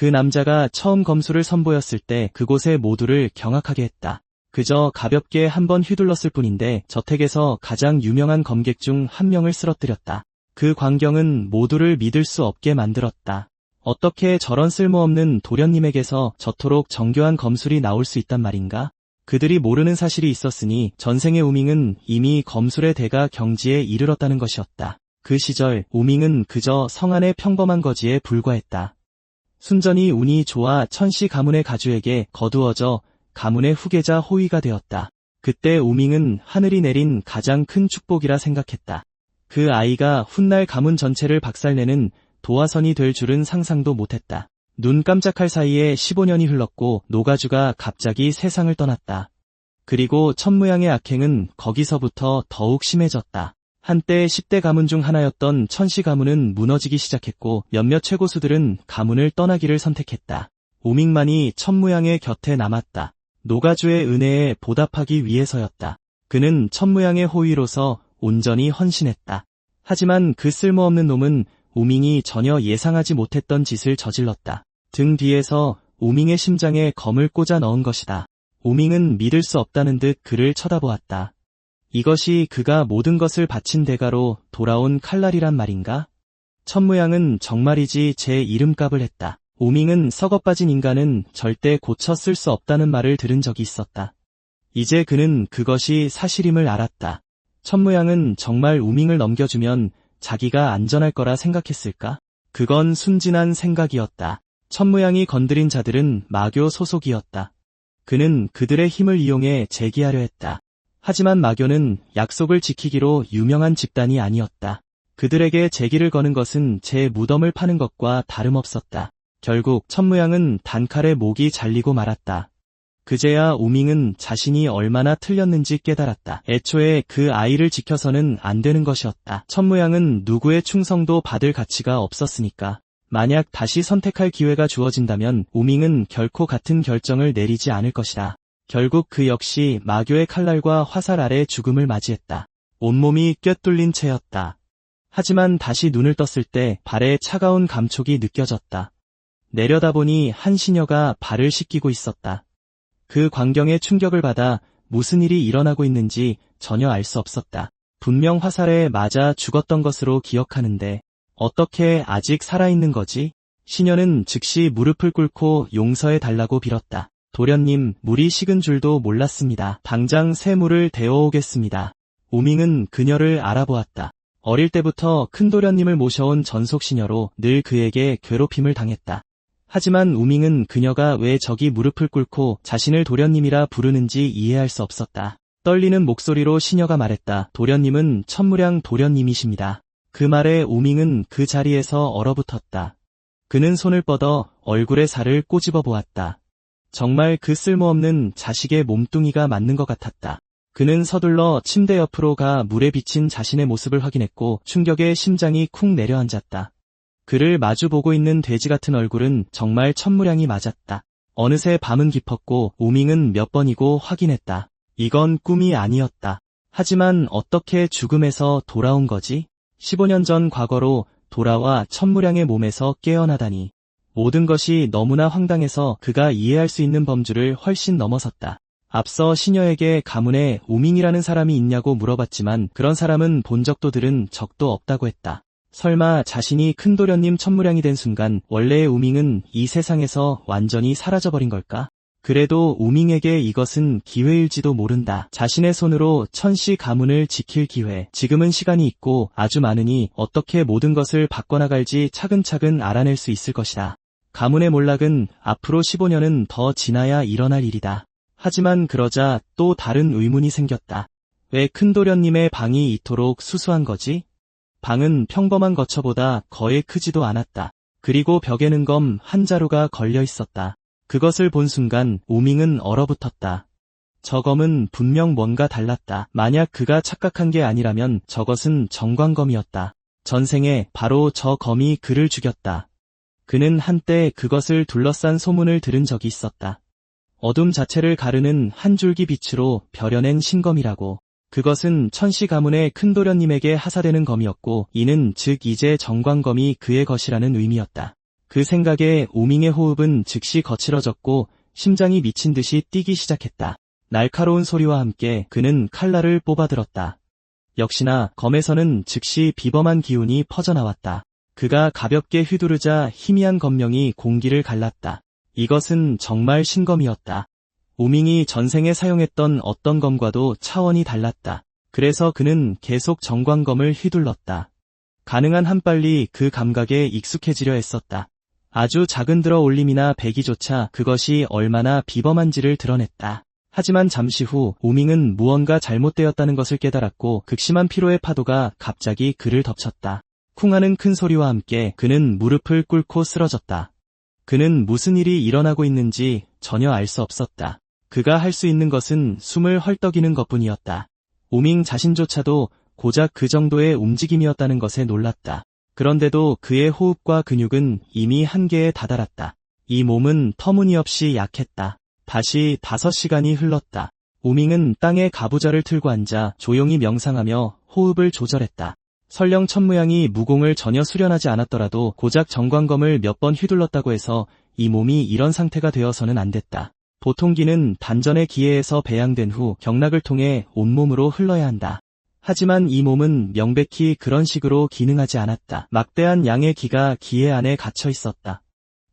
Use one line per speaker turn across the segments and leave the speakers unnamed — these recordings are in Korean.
그 남자가 처음 검수를 선보였을 때 그곳의 모두를 경악하게 했다. 그저 가볍게 한번 휘둘렀을 뿐인데 저택에서 가장 유명한 검객 중 한 명을 쓰러뜨렸다. 그 광경은 모두를 믿을 수 없게 만들었다. 어떻게 저런 쓸모없는 도련님에게서 저토록 정교한 검술이 나올 수 있단 말인가? 그들이 모르는 사실이 있었으니 전생의 우밍은 이미 검술의 대가 경지에 이르렀다는 것이었다. 그 시절 우밍은 그저 성안의 평범한 거지에 불과했다. 순전히 운이 좋아 천시 가문의 가주에게 거두어져 가문의 후계자 호위가 되었다. 그때 우밍은 하늘이 내린 가장 큰 축복이라 생각했다. 그 아이가 훗날 가문 전체를 박살내는 도화선이 될 줄은 상상도 못했다. 눈 깜짝할 사이에 15년이 흘렀고 노가주가 갑자기 세상을 떠났다. 그리고 천무양의 악행은 거기서부터 더욱 심해졌다. 한때 10대 가문 중 하나였던 천시 가문은 무너지기 시작했고 몇몇 최고수들은 가문을 떠나기를 선택했다. 우밍만이 천무양의 곁에 남았다. 노가주의 은혜에 보답하기 위해서였다. 그는 천무양의 호위로서 온전히 헌신했다. 하지만 그 쓸모없는 놈은 우밍이 전혀 예상하지 못했던 짓을 저질렀다. 등 뒤에서 우밍의 심장에 검을 꽂아 넣은 것이다. 우밍은 믿을 수 없다는 듯 그를 쳐다보았다. 이것이 그가 모든 것을 바친 대가로 돌아온 칼날이란 말인가? 천무양은 정말이지 제 이름값을 했다. 우밍은 썩어빠진 인간은 절대 고쳐 쓸 수 없다는 말을 들은 적이 있었다. 이제 그는 그것이 사실임을 알았다. 천무양은 정말 우밍을 넘겨주면 자기가 안전할 거라 생각했을까? 그건 순진한 생각이었다. 천무양이 건드린 자들은 마교 소속이었다. 그는 그들의 힘을 이용해 제기하려 했다. 하지만 마교는 약속을 지키기로 유명한 집단이 아니었다. 그들에게 제기를 거는 것은 제 무덤을 파는 것과 다름없었다. 결국 천무양은 단칼에 목이 잘리고 말았다. 그제야 우밍은 자신이 얼마나 틀렸는지 깨달았다. 애초에 그 아이를 지켜서는 안 되는 것이었다. 천무양은 누구의 충성도 받을 가치가 없었으니까. 만약 다시 선택할 기회가 주어진다면 우밍은 결코 같은 결정을 내리지 않을 것이다. 결국 그 역시 마교의 칼날과 화살 아래 죽음을 맞이했다. 온몸이 꿰뚫린 채였다. 하지만 다시 눈을 떴을 때 발에 차가운 감촉이 느껴졌다. 내려다보니 한 시녀가 발을 씻기고 있었다. 그 광경에 충격을 받아 무슨 일이 일어나고 있는지 전혀 알 수 없었다. 분명 화살에 맞아 죽었던 것으로 기억하는데 어떻게 아직 살아있는 거지? 시녀는 즉시 무릎을 꿇고 용서해 달라고 빌었다. 도련님, 물이 식은 줄도 몰랐습니다. 당장 새 물을 데워오겠습니다. 우밍은 그녀를 알아보았다. 어릴 때부터 큰 도련님을 모셔온 전속시녀로 늘 그에게 괴롭힘을 당했다. 하지만 우밍은 그녀가 왜 저기 무릎을 꿇고 자신을 도련님이라 부르는지 이해할 수 없었다. 떨리는 목소리로 시녀가 말했다. 도련님은 천무량 도련님이십니다. 그 말에 우밍은 그 자리에서 얼어붙었다. 그는 손을 뻗어 얼굴에 살을 꼬집어 보았다. 정말 그 쓸모없는 자식의 몸뚱이가 맞는 것 같았다. 그는 서둘러 침대 옆으로 가 물에 비친 자신의 모습을 확인했고 충격에 심장이 쿵 내려앉았다. 그를 마주보고 있는 돼지 같은 얼굴은 정말 천무량이 맞았다. 어느새 밤은 깊었고 우밍은 몇 번이고 확인했다. 이건 꿈이 아니었다. 하지만 어떻게 죽음에서 돌아온 거지? 15년 전 과거로 돌아와 천무량의 몸에서 깨어나다니. 모든 것이 너무나 황당해서 그가 이해할 수 있는 범주를 훨씬 넘어섰다. 앞서 시녀에게 가문에 우밍이라는 사람이 있냐고 물어봤지만 그런 사람은 본 적도 들은 적도 없다고 했다. 설마 자신이 큰 도련님 천무량이 된 순간 원래의 우밍은 이 세상에서 완전히 사라져버린 걸까? 그래도 우밍에게 이것은 기회일지도 모른다. 자신의 손으로 천시 가문을 지킬 기회. 지금은 시간이 있고 아주 많으니 어떻게 모든 것을 바꿔나갈지 차근차근 알아낼 수 있을 것이다. 가문의 몰락은 앞으로 15년은 더 지나야 일어날 일이다. 하지만 그러자 또 다른 의문이 생겼다. 왜 큰 도련님의 방이 이토록 수수한 거지? 방은 평범한 거처보다 거의 크지도 않았다. 그리고 벽에는 검 한 자루가 걸려 있었다. 그것을 본 순간 우밍은 얼어붙었다. 저 검은 분명 뭔가 달랐다. 만약 그가 착각한 게 아니라면 저것은 정광검이었다. 전생에 바로 저 검이 그를 죽였다. 그는 한때 그것을 둘러싼 소문을 들은 적이 있었다. 어둠 자체를 가르는 한 줄기 빛으로 벼려낸 신검이라고. 그것은 천시 가문의 큰 도련님에게 하사되는 검이었고 이는 즉 이제 정광검이 그의 것이라는 의미였다. 그 생각에 우밍의 호흡은 즉시 거칠어졌고 심장이 미친 듯이 뛰기 시작했다. 날카로운 소리와 함께 그는 칼날을 뽑아들었다. 역시나 검에서는 즉시 비범한 기운이 퍼져나왔다. 그가 가볍게 휘두르자 희미한 검명이 공기를 갈랐다. 이것은 정말 신검이었다. 우밍이 전생에 사용했던 어떤 검과도 차원이 달랐다. 그래서 그는 계속 정광검을 휘둘렀다. 가능한 한 빨리 그 감각에 익숙해지려 했었다. 아주 작은 들어 올림이나 배기조차 그것이 얼마나 비범한지를 드러냈다. 하지만 잠시 후 우밍은 무언가 잘못되었다는 것을 깨달았고 극심한 피로의 파도가 갑자기 그를 덮쳤다. 쿵 하는 큰 소리와 함께 그는 무릎을 꿇고 쓰러졌다. 그는 무슨 일이 일어나고 있는지 전혀 알 수 없었다. 그가 할 수 있는 것은 숨을 헐떡이는 것뿐이었다. 우밍 자신조차도 고작 그 정도의 움직임이었다는 것에 놀랐다. 그런데도 그의 호흡과 근육은 이미 한계에 다다랐다. 이 몸은 터무니없이 약했다. 다시 5시간이 흘렀다. 우밍은 땅에 가부좌를 틀고 앉아 조용히 명상하며 호흡을 조절했다. 설령 천무양이 무공을 전혀 수련하지 않았더라도 고작 정광검을 몇 번 휘둘렀다고 해서 이 몸이 이런 상태가 되어서는 안 됐다. 보통 기는 단전의 기회에서 배양된 후 경락을 통해 온몸으로 흘러야 한다. 하지만 이 몸은 명백히 그런 식으로 기능하지 않았다. 막대한 양의 기가 기회 안에 갇혀 있었다.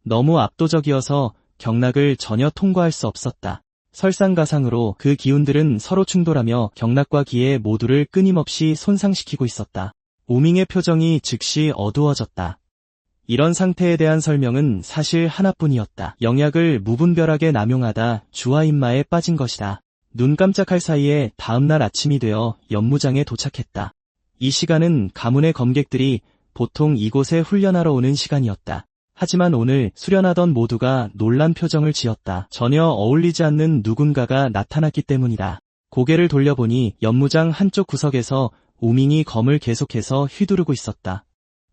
너무 압도적이어서 경락을 전혀 통과할 수 없었다. 설상가상으로 그 기운들은 서로 충돌하며 경락과 기회 모두를 끊임없이 손상시키고 있었다. 우밍의 표정이 즉시 어두워졌다. 이런 상태에 대한 설명은 사실 하나뿐이었다. 영약을 무분별하게 남용하다 주화인마에 빠진 것이다. 눈 깜짝할 사이에 다음날 아침이 되어 연무장에 도착했다. 이 시간은 가문의 검객들이 보통 이곳에 훈련하러 오는 시간이었다. 하지만 오늘 수련하던 모두가 놀란 표정을 지었다. 전혀 어울리지 않는 누군가가 나타났기 때문이다. 고개를 돌려보니 연무장 한쪽 구석에서 우밍이 검을 계속해서 휘두르고 있었다.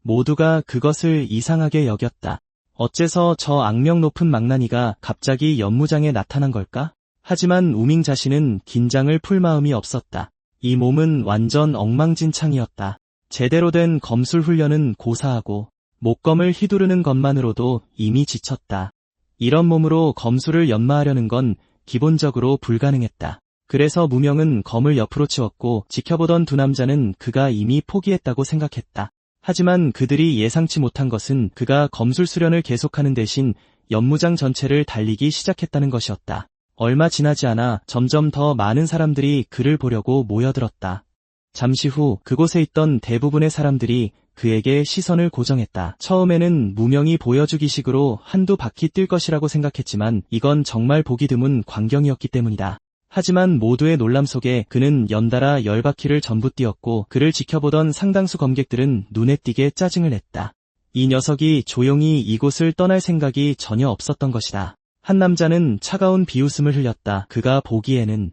모두가 그것을 이상하게 여겼다. 어째서 저 악명 높은 망나니가 갑자기 연무장에 나타난 걸까? 하지만 우밍 자신은 긴장을 풀 마음이 없었다. 이 몸은 완전 엉망진창이었다. 제대로 된 검술 훈련은 고사하고 목검을 휘두르는 것만으로도 이미 지쳤다. 이런 몸으로 검술을 연마하려는 건 기본적으로 불가능했다. 그래서 무명은 검을 옆으로 치웠고 지켜보던 두 남자는 그가 이미 포기했다고 생각했다. 하지만 그들이 예상치 못한 것은 그가 검술 수련을 계속하는 대신 연무장 전체를 달리기 시작했다는 것이었다. 얼마 지나지 않아 점점 더 많은 사람들이 그를 보려고 모여들었다. 잠시 후 그곳에 있던 대부분의 사람들이 그에게 시선을 고정했다. 처음에는 무명이 보여주기식으로 한두 바퀴 뛸 것이라고 생각했지만 이건 정말 보기 드문 광경이었기 때문이다. 하지만 모두의 놀람 속에 그는 연달아 10바퀴를 전부 뛰었고 그를 지켜보던 상당수 검객들은 눈에 띄게 짜증을 냈다. 이 녀석이 조용히 이곳을 떠날 생각이 전혀 없었던 것이다. 한 남자는 차가운 비웃음을 흘렸다. 그가 보기에는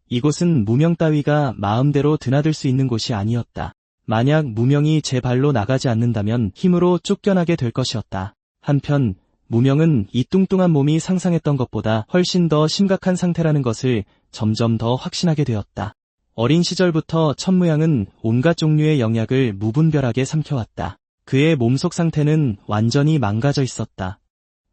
이곳은 무명 따위가 마음대로 드나들 수 있는 곳이 아니었다. 만약 무명이 제 발로 나가지 않는다면 힘으로 쫓겨나게 될 것이었다. 한편 무명은 이 뚱뚱한 몸이 상상했던 것보다 훨씬 더 심각한 상태라는 것을 점점 더 확신하게 되었다. 어린 시절부터 천무양은 온갖 종류의 영약을 무분별하게 삼켜왔다. 그의 몸속 상태는 완전히 망가져 있었다.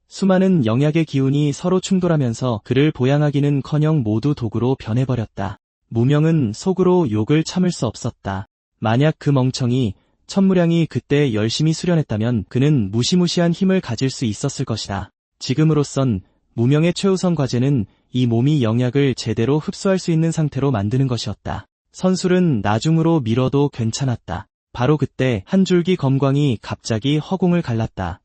수많은 영약의 기운이 서로 충돌하면서 그를 보양하기는커녕 모두 독으로 변해버렸다. 무명은 속으로 욕을 참을 수 없었다. 만약 그 멍청이 천무량이 그때 열심히 수련했다면 그는 무시무시한 힘을 가질 수 있었을 것이다. 지금으로선 무명의 최우선 과제는 이 몸이 영약을 제대로 흡수할 수 있는 상태로 만드는 것이었다. 선술은 나중으로 미뤄도 괜찮았다. 바로 그때 한 줄기 검광이 갑자기 허공을 갈랐다.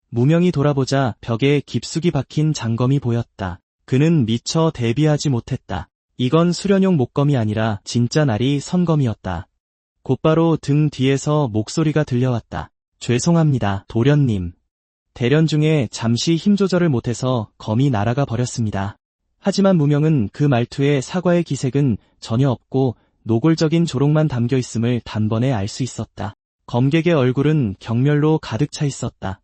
무명이 돌아보자 벽에 깊숙이 박힌 장검이 보였다. 그는 미처 대비하지 못했다. 이건 수련용 목검이 아니라 진짜 날이 선검이었다. 곧바로 등 뒤에서 목소리가 들려왔다. 죄송합니다, 도련님. 대련 중에 잠시 힘 조절을 못해서 검이 날아가 버렸습니다. 하지만 무명은 그 말투에 사과의 기색은 전혀 없고 노골적인 조롱만 담겨 있음을 단번에 알 수 있었다. 검객의 얼굴은 경멸로 가득 차 있었다.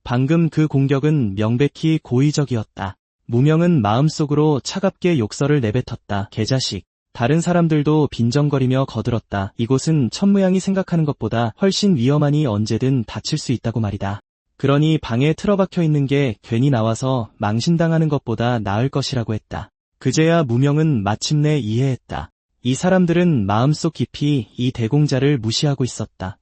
방금 그 공격은 명백히 고의적이었다. 무명은 마음속으로 차갑게 욕설을 내뱉었다. 개자식. 다른 사람들도 빈정거리며 거들었다. 이곳은 천무양이 생각하는 것보다 훨씬 위험하니 언제든 다칠 수 있다고 말이다. 그러니 방에 틀어박혀 있는 게 괜히 나와서 망신당하는 것보다 나을 것이라고 했다. 그제야 무명은 마침내 이해했다. 이 사람들은 마음속 깊이 이 대공자를 무시하고 있었다.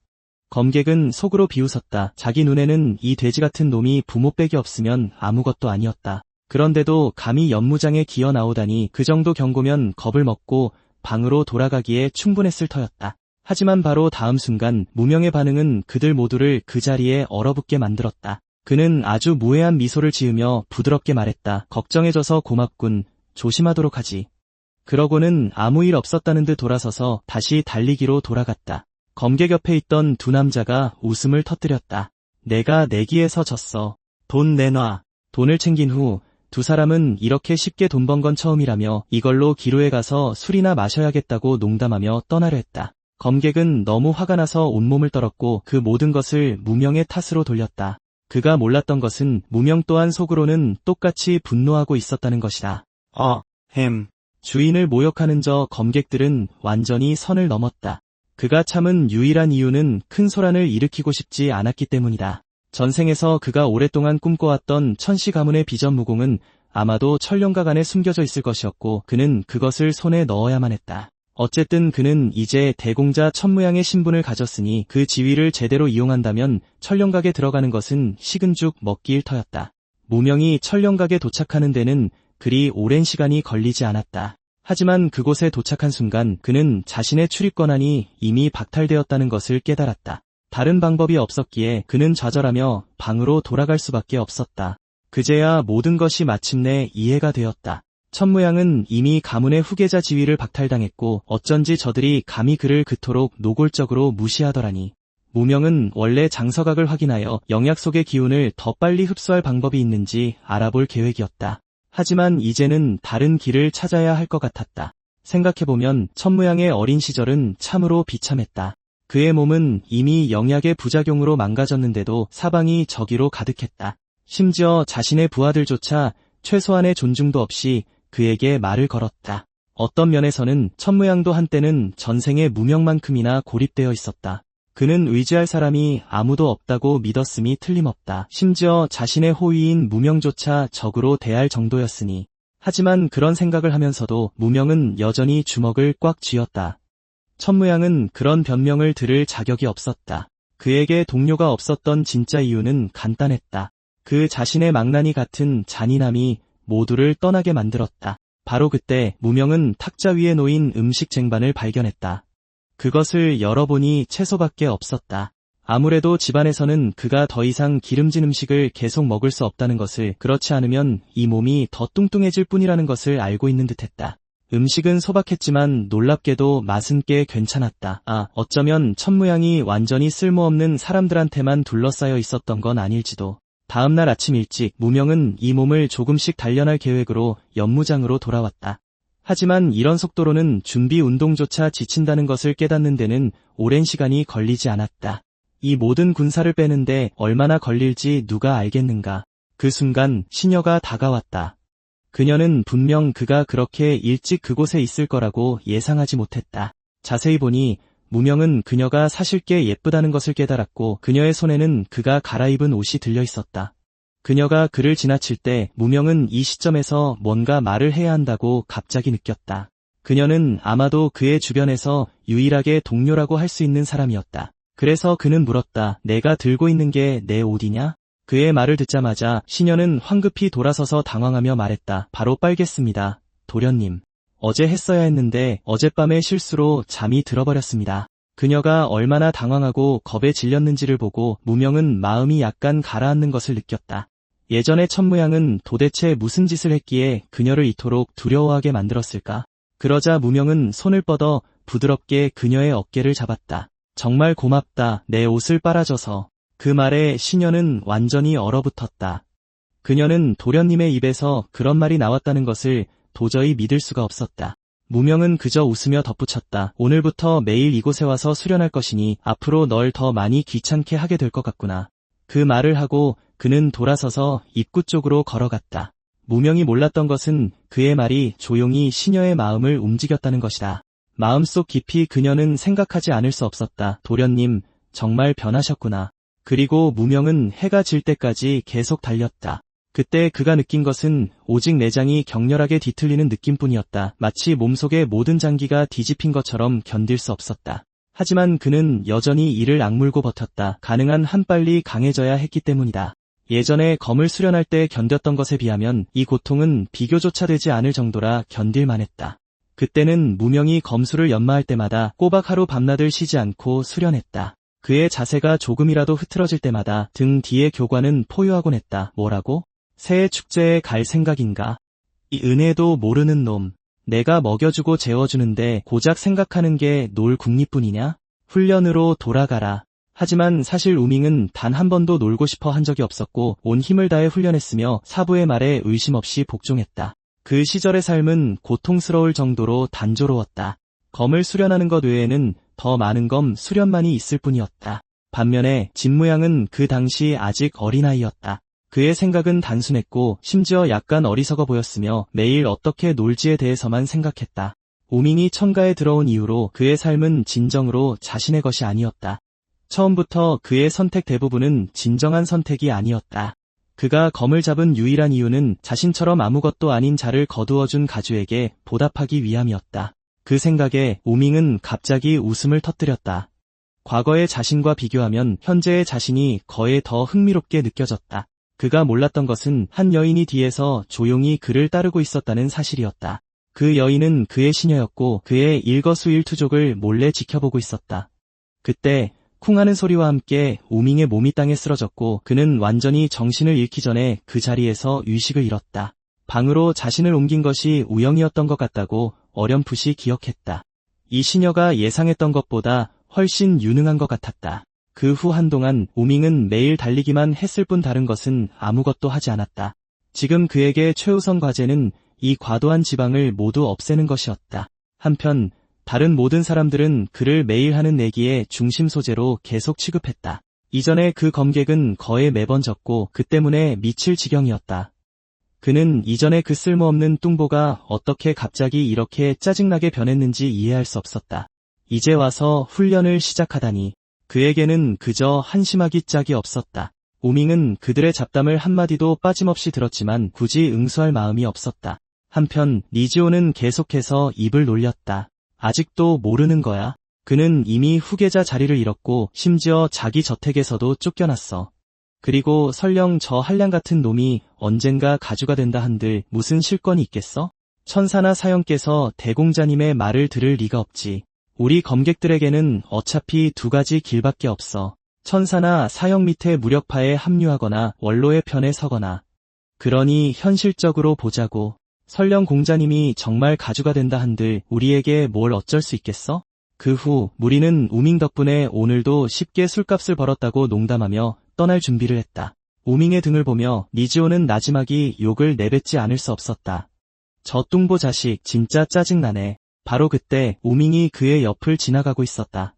검객은 속으로 비웃었다. 자기 눈에는 이 돼지 같은 놈이 부모백이 없으면 아무것도 아니었다. 그런데도 감히 연무장에 기어 나오다니 그 정도 경고면 겁을 먹고 방으로 돌아가기에 충분했을 터였다. 하지만 바로 다음 순간 무명의 반응은 그들 모두를 그 자리에 얼어붙게 만들었다. 그는 아주 무해한 미소를 지으며 부드럽게 말했다. 걱정해줘서 고맙군. 조심하도록 하지. 그러고는 아무 일 없었다는 듯 돌아서서 다시 달리기로 돌아갔다. 검객 옆에 있던 두 남자가 웃음을 터뜨렸다. 내가 내기에서 졌어. 돈 내놔. 돈을 챙긴 후 두 사람은 이렇게 쉽게 돈 번 건 처음이라며 이걸로 기로에 가서 술이나 마셔야겠다고 농담하며 떠나려 했다. 검객은 너무 화가 나서 온몸을 떨었고 그 모든 것을 무명의 탓으로 돌렸다. 그가 몰랐던 것은 무명 또한 속으로는 똑같이 분노하고 있었다는 것이다. 주인을 모욕하는 저 검객들은 완전히 선을 넘었다. 그가 참은 유일한 이유는 큰 소란을 일으키고 싶지 않았기 때문이다. 전생에서 그가 오랫동안 꿈꿔왔던 천시 가문의 비전무공은 아마도 천령각 안에 숨겨져 있을 것이었고 그는 그것을 손에 넣어야만 했다. 어쨌든 그는 이제 대공자 천무양의 신분을 가졌으니 그 지위를 제대로 이용한다면 천령각에 들어가는 것은 식은 죽 먹기 일터였다. 무명이 천령각에 도착하는 데는 그리 오랜 시간이 걸리지 않았다. 하지만 그곳에 도착한 순간 그는 자신의 출입 권한이 이미 박탈되었다는 것을 깨달았다. 다른 방법이 없었기에 그는 좌절하며 방으로 돌아갈 수밖에 없었다. 그제야 모든 것이 마침내 이해가 되었다. 천무양은 이미 가문의 후계자 지위를 박탈당했고 어쩐지 저들이 감히 그를 그토록 노골적으로 무시하더라니. 무명은 원래 장서각을 확인하여 영약 속의 기운을 더 빨리 흡수할 방법이 있는지 알아볼 계획이었다. 하지만 이제는 다른 길을 찾아야 할 것 같았다. 생각해보면 천무양의 어린 시절은 참으로 비참했다. 그의 몸은 이미 영약의 부작용으로 망가졌는데도 사방이 적의로 가득했다. 심지어 자신의 부하들조차 최소한의 존중도 없이 그에게 말을 걸었다. 어떤 면에서는 천무양도 한때는 전생의 무명만큼이나 고립되어 있었다. 그는 의지할 사람이 아무도 없다고 믿었음이 틀림없다. 심지어 자신의 호위인 무명조차 적으로 대할 정도였으니. 하지만 그런 생각을 하면서도 무명은 여전히 주먹을 꽉 쥐었다. 천무양은 그런 변명을 들을 자격이 없었다. 그에게 동료가 없었던 진짜 이유는 간단했다. 그 자신의 망나니 같은 잔인함이 모두를 떠나게 만들었다. 바로 그때 무명은 탁자 위에 놓인 음식 쟁반을 발견했다. 그것을 열어보니 채소밖에 없었다. 아무래도 집안에서는 그가 더 이상 기름진 음식을 계속 먹을 수 없다는 것을, 그렇지 않으면 이 몸이 더 뚱뚱해질 뿐이라는 것을 알고 있는 듯했다. 음식은 소박했지만 놀랍게도 맛은 꽤 괜찮았다. 어쩌면 천무양이 완전히 쓸모없는 사람들한테만 둘러싸여 있었던 건 아닐지도. 다음날 아침 일찍 무명은 이 몸을 조금씩 단련할 계획으로 연무장으로 돌아왔다. 하지만 이런 속도로는 준비 운동조차 지친다는 것을 깨닫는 데는 오랜 시간이 걸리지 않았다. 이 모든 군사를 빼는데 얼마나 걸릴지 누가 알겠는가. 그 순간 시녀가 다가왔다. 그녀는 분명 그가 그렇게 일찍 그곳에 있을 거라고 예상하지 못했다. 자세히 보니 무명은 그녀가 사실 꽤 예쁘다는 것을 깨달았고 그녀의 손에는 그가 갈아입은 옷이 들려 있었다. 그녀가 그를 지나칠 때 무명은 이 시점에서 뭔가 말을 해야 한다고 갑자기 느꼈다. 그녀는 아마도 그의 주변에서 유일하게 동료라고 할 수 있는 사람이었다. 그래서 그는 물었다. 내가 들고 있는 게 내 옷이냐? 그의 말을 듣자마자 시녀는 황급히 돌아서서 당황하며 말했다. 바로 빨겠습니다. 도련님. 어제 했어야 했는데 어젯밤에 실수로 잠이 들어버렸습니다. 그녀가 얼마나 당황하고 겁에 질렸는지를 보고 무명은 마음이 약간 가라앉는 것을 느꼈다. 예전에 천무양은 도대체 무슨 짓을 했기에 그녀를 이토록 두려워하게 만들었을까? 그러자 무명은 손을 뻗어 부드럽게 그녀의 어깨를 잡았다. 정말 고맙다. 내 옷을 빨아줘서. 그 말에 시녀는 완전히 얼어붙었다. 그녀는 도련님의 입에서 그런 말이 나왔다는 것을 도저히 믿을 수가 없었다. 무명은 그저 웃으며 덧붙였다. 오늘부터 매일 이곳에 와서 수련할 것이니 앞으로 널 더 많이 귀찮게 하게 될 것 같구나. 그 말을 하고 그는 돌아서서 입구 쪽으로 걸어갔다. 무명이 몰랐던 것은 그의 말이 조용히 시녀의 마음을 움직였다는 것이다. 마음속 깊이 그녀는 생각하지 않을 수 없었다. 도련님, 정말 변하셨구나. 그리고 무명은 해가 질 때까지 계속 달렸다. 그때 그가 느낀 것은 오직 내장이 격렬하게 뒤틀리는 느낌뿐이었다. 마치 몸속의 모든 장기가 뒤집힌 것처럼 견딜 수 없었다. 하지만 그는 여전히 이를 악물고 버텼다. 가능한 한 빨리 강해져야 했기 때문이다. 예전에 검을 수련할 때 견뎠던 것에 비하면 이 고통은 비교조차 되지 않을 정도라 견딜만했다. 그때는 무명이 검수를 연마할 때마다 꼬박 하루 밤낮을 쉬지 않고 수련했다. 그의 자세가 조금이라도 흐트러질 때마다 등 뒤의 교관은 포효하곤 했다. 뭐라고? 새해 축제에 갈 생각인가? 이 은혜도 모르는 놈. 내가 먹여주고 재워주는데 고작 생각하는 게 놀 국리뿐이냐? 훈련으로 돌아가라. 하지만 사실 우밍은 단 한 번도 놀고 싶어 한 적이 없었고 온 힘을 다해 훈련했으며 사부의 말에 의심 없이 복종했다. 그 시절의 삶은 고통스러울 정도로 단조로웠다. 검을 수련하는 것 외에는 더 많은 검 수련만이 있을 뿐이었다. 반면에 진무양은 그 당시 아직 어린아이였다. 그의 생각은 단순했고 심지어 약간 어리석어 보였으며 매일 어떻게 놀지에 대해서만 생각했다. 우밍이 천가에 들어온 이후로 그의 삶은 진정으로 자신의 것이 아니었다. 처음부터 그의 선택 대부분은 진정한 선택이 아니었다. 그가 검을 잡은 유일한 이유는 자신처럼 아무것도 아닌 자를 거두어준 가주에게 보답하기 위함이었다. 그 생각에 우밍은 갑자기 웃음을 터뜨렸다. 과거의 자신과 비교하면 현재의 자신이 거의 더 흥미롭게 느껴졌다. 그가 몰랐던 것은 한 여인이 뒤에서 조용히 그를 따르고 있었다는 사실이었다. 그 여인은 그의 시녀였고 그의 일거수일투족을 몰래 지켜보고 있었다. 그때 쿵 하는 소리와 함께 우밍의 몸이 땅에 쓰러졌고 그는 완전히 정신을 잃기 전에 그 자리에서 의식을 잃었다. 방으로 자신을 옮긴 것이 우영이었던 것 같다고 어렴풋이 기억했다. 이 시녀가 예상했던 것보다 훨씬 유능한 것 같았다. 그 후 한동안 우밍은 매일 달리기만 했을 뿐 다른 것은 아무것도 하지 않았다. 지금 그에게 최우선 과제는 이 과도한 지방을 모두 없애는 것이었다. 한편 다른 모든 사람들은 그를 매일 하는 내기의 중심 소재로 계속 취급했다. 이전에 그 검객은 거의 매번 졌고 그 때문에 미칠 지경이었다. 그는 이전에 그 쓸모없는 뚱보가 어떻게 갑자기 이렇게 짜증나게 변했는지 이해할 수 없었다. 이제 와서 훈련을 시작하다니. 그에게는 그저 한심하기 짝이 없었다. 우밍은 그들의 잡담을 한마디도 빠짐없이 들었지만 굳이 응수할 마음이 없었다. 한편 니지오는 계속해서 입을 놀렸다. 아직도 모르는 거야? 그는 이미 후계자 자리를 잃었고 심지어 자기 저택에서도 쫓겨났어. 그리고 설령 저 한량 같은 놈이 언젠가 가주가 된다 한들 무슨 실권이 있겠어? 천사나 사형께서 대공자님의 말을 들을 리가 없지. 우리 검객들에게는 어차피 두 가지 길밖에 없어. 천사나 사형 밑에 무력파에 합류하거나 원로의 편에 서거나. 그러니 현실적으로 보자고. 설령 공자님이 정말 가주가 된다 한들 우리에게 뭘 어쩔 수 있겠어? 그 후 무리는 우밍 덕분에 오늘도 쉽게 술값을 벌었다고 농담하며 떠날 준비를 했다. 우밍의 등을 보며 니지오는 나지막이 욕을 내뱉지 않을 수 없었다. 저 뚱보 자식 진짜 짜증나네. 바로 그때 우밍이 그의 옆을 지나가고 있었다.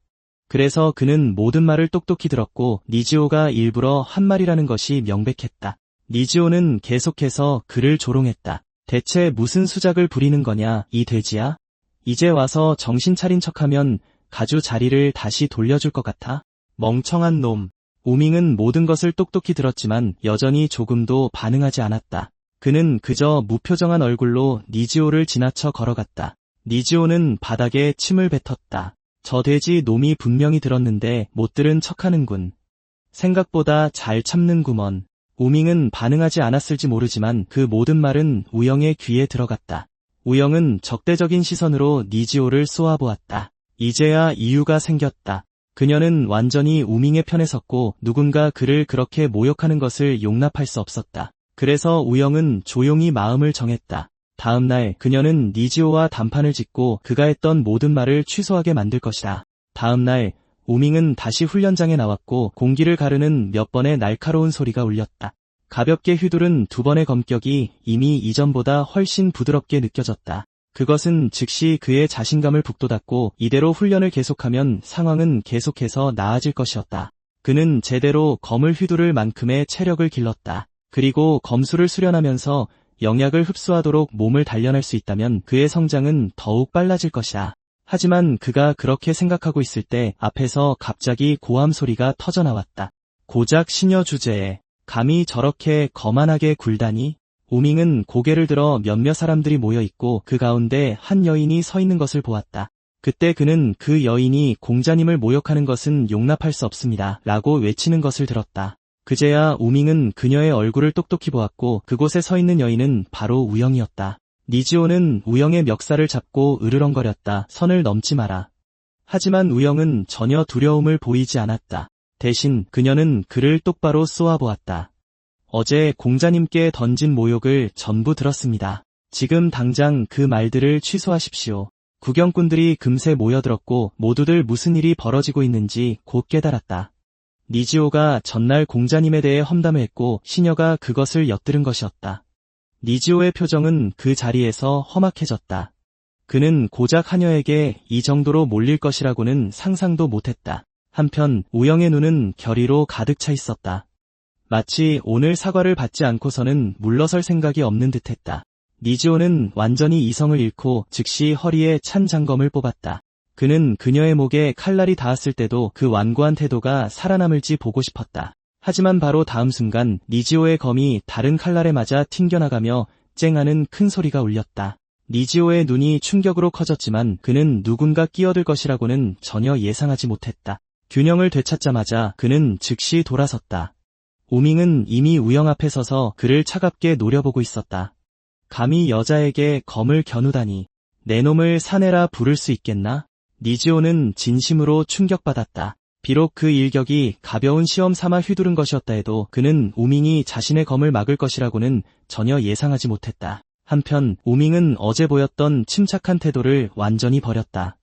그래서 그는 모든 말을 똑똑히 들었고 니지오가 일부러 한 말이라는 것이 명백했다. 니지오는 계속해서 그를 조롱했다. 대체 무슨 수작을 부리는 거냐 이 돼지야? 이제 와서 정신 차린 척하면 가주 자리를 다시 돌려줄 것 같아? 멍청한 놈. 우밍은 모든 것을 똑똑히 들었지만 여전히 조금도 반응하지 않았다. 그는 그저 무표정한 얼굴로 니지오를 지나쳐 걸어갔다. 니지오는 바닥에 침을 뱉었다. 저 돼지 놈이 분명히 들었는데 못 들은 척하는군. 생각보다 잘 참는구먼. 우밍은 반응하지 않았을지 모르지만 그 모든 말은 우영의 귀에 들어갔다. 우영은 적대적인 시선으로 니지오를 쏘아보았다. 이제야 이유가 생겼다. 그녀는 완전히 우밍의 편에 섰고 누군가 그를 그렇게 모욕하는 것을 용납할 수 없었다. 그래서 우영은 조용히 마음을 정했다. 다음 날 그녀는 니지오와 단판을 짓고 그가 했던 모든 말을 취소하게 만들 것이다. 다음 날 우밍은 다시 훈련장에 나왔고 공기를 가르는 몇 번의 날카로운 소리가 울렸다. 가볍게 휘두른 두 번의 검격이 이미 이전보다 훨씬 부드럽게 느껴졌다. 그것은 즉시 그의 자신감을 북돋았고 이대로 훈련을 계속하면 상황은 계속해서 나아질 것이었다. 그는 제대로 검을 휘두를 만큼의 체력을 길렀다. 그리고 검수를 수련하면서 영약을 흡수하도록 몸을 단련할 수 있다면 그의 성장은 더욱 빨라질 것이다. 하지만 그가 그렇게 생각하고 있을 때 앞에서 갑자기 고함 소리가 터져나왔다. 고작 시녀 주제에 감히 저렇게 거만하게 굴다니? 우밍은 고개를 들어 몇몇 사람들이 모여 있고 그 가운데 한 여인이 서 있는 것을 보았다. 그때 그는 그 여인이 공자님을 모욕하는 것은 용납할 수 없습니다. 라고 외치는 것을 들었다. 그제야 우밍은 그녀의 얼굴을 똑똑히 보았고 그곳에 서 있는 여인은 바로 우영이었다. 니지오는 우영의 멱살을 잡고 으르렁거렸다. 선을 넘지 마라. 하지만 우영은 전혀 두려움을 보이지 않았다. 대신 그녀는 그를 똑바로 쏘아보았다. 어제 공자님께 던진 모욕을 전부 들었습니다. 지금 당장 그 말들을 취소하십시오. 구경꾼들이 금세 모여들었고 모두들 무슨 일이 벌어지고 있는지 곧 깨달았다. 니지오가 전날 공자님에 대해 험담을 했고 시녀가 그것을 엿들은 것이었다. 니지오의 표정은 그 자리에서 험악해졌다. 그는 고작 하녀에게 이 정도로 몰릴 것이라고는 상상도 못했다. 한편 우영의 눈은 결의로 가득 차 있었다. 마치 오늘 사과를 받지 않고서는 물러설 생각이 없는 듯했다. 니지오는 완전히 이성을 잃고 즉시 허리에 찬 장검을 뽑았다. 그는 그녀의 목에 칼날이 닿았을 때도 그 완고한 태도가 살아남을지 보고 싶었다. 하지만 바로 다음 순간 니지오의 검이 다른 칼날에 맞아 튕겨나가며 쨍하는 큰 소리가 울렸다. 니지오의 눈이 충격으로 커졌지만 그는 누군가 끼어들 것이라고는 전혀 예상하지 못했다. 균형을 되찾자마자 그는 즉시 돌아섰다. 우밍은 이미 우영 앞에 서서 그를 차갑게 노려보고 있었다. 감히 여자에게 검을 겨누다니. 내 놈을 사내라 부를 수 있겠나? 니지오는 진심으로 충격받았다. 비록 그 일격이 가벼운 시험 삼아 휘두른 것이었다 해도 그는 우밍이 자신의 검을 막을 것이라고는 전혀 예상하지 못했다. 한편 우밍은 어제 보였던 침착한 태도를 완전히 버렸다.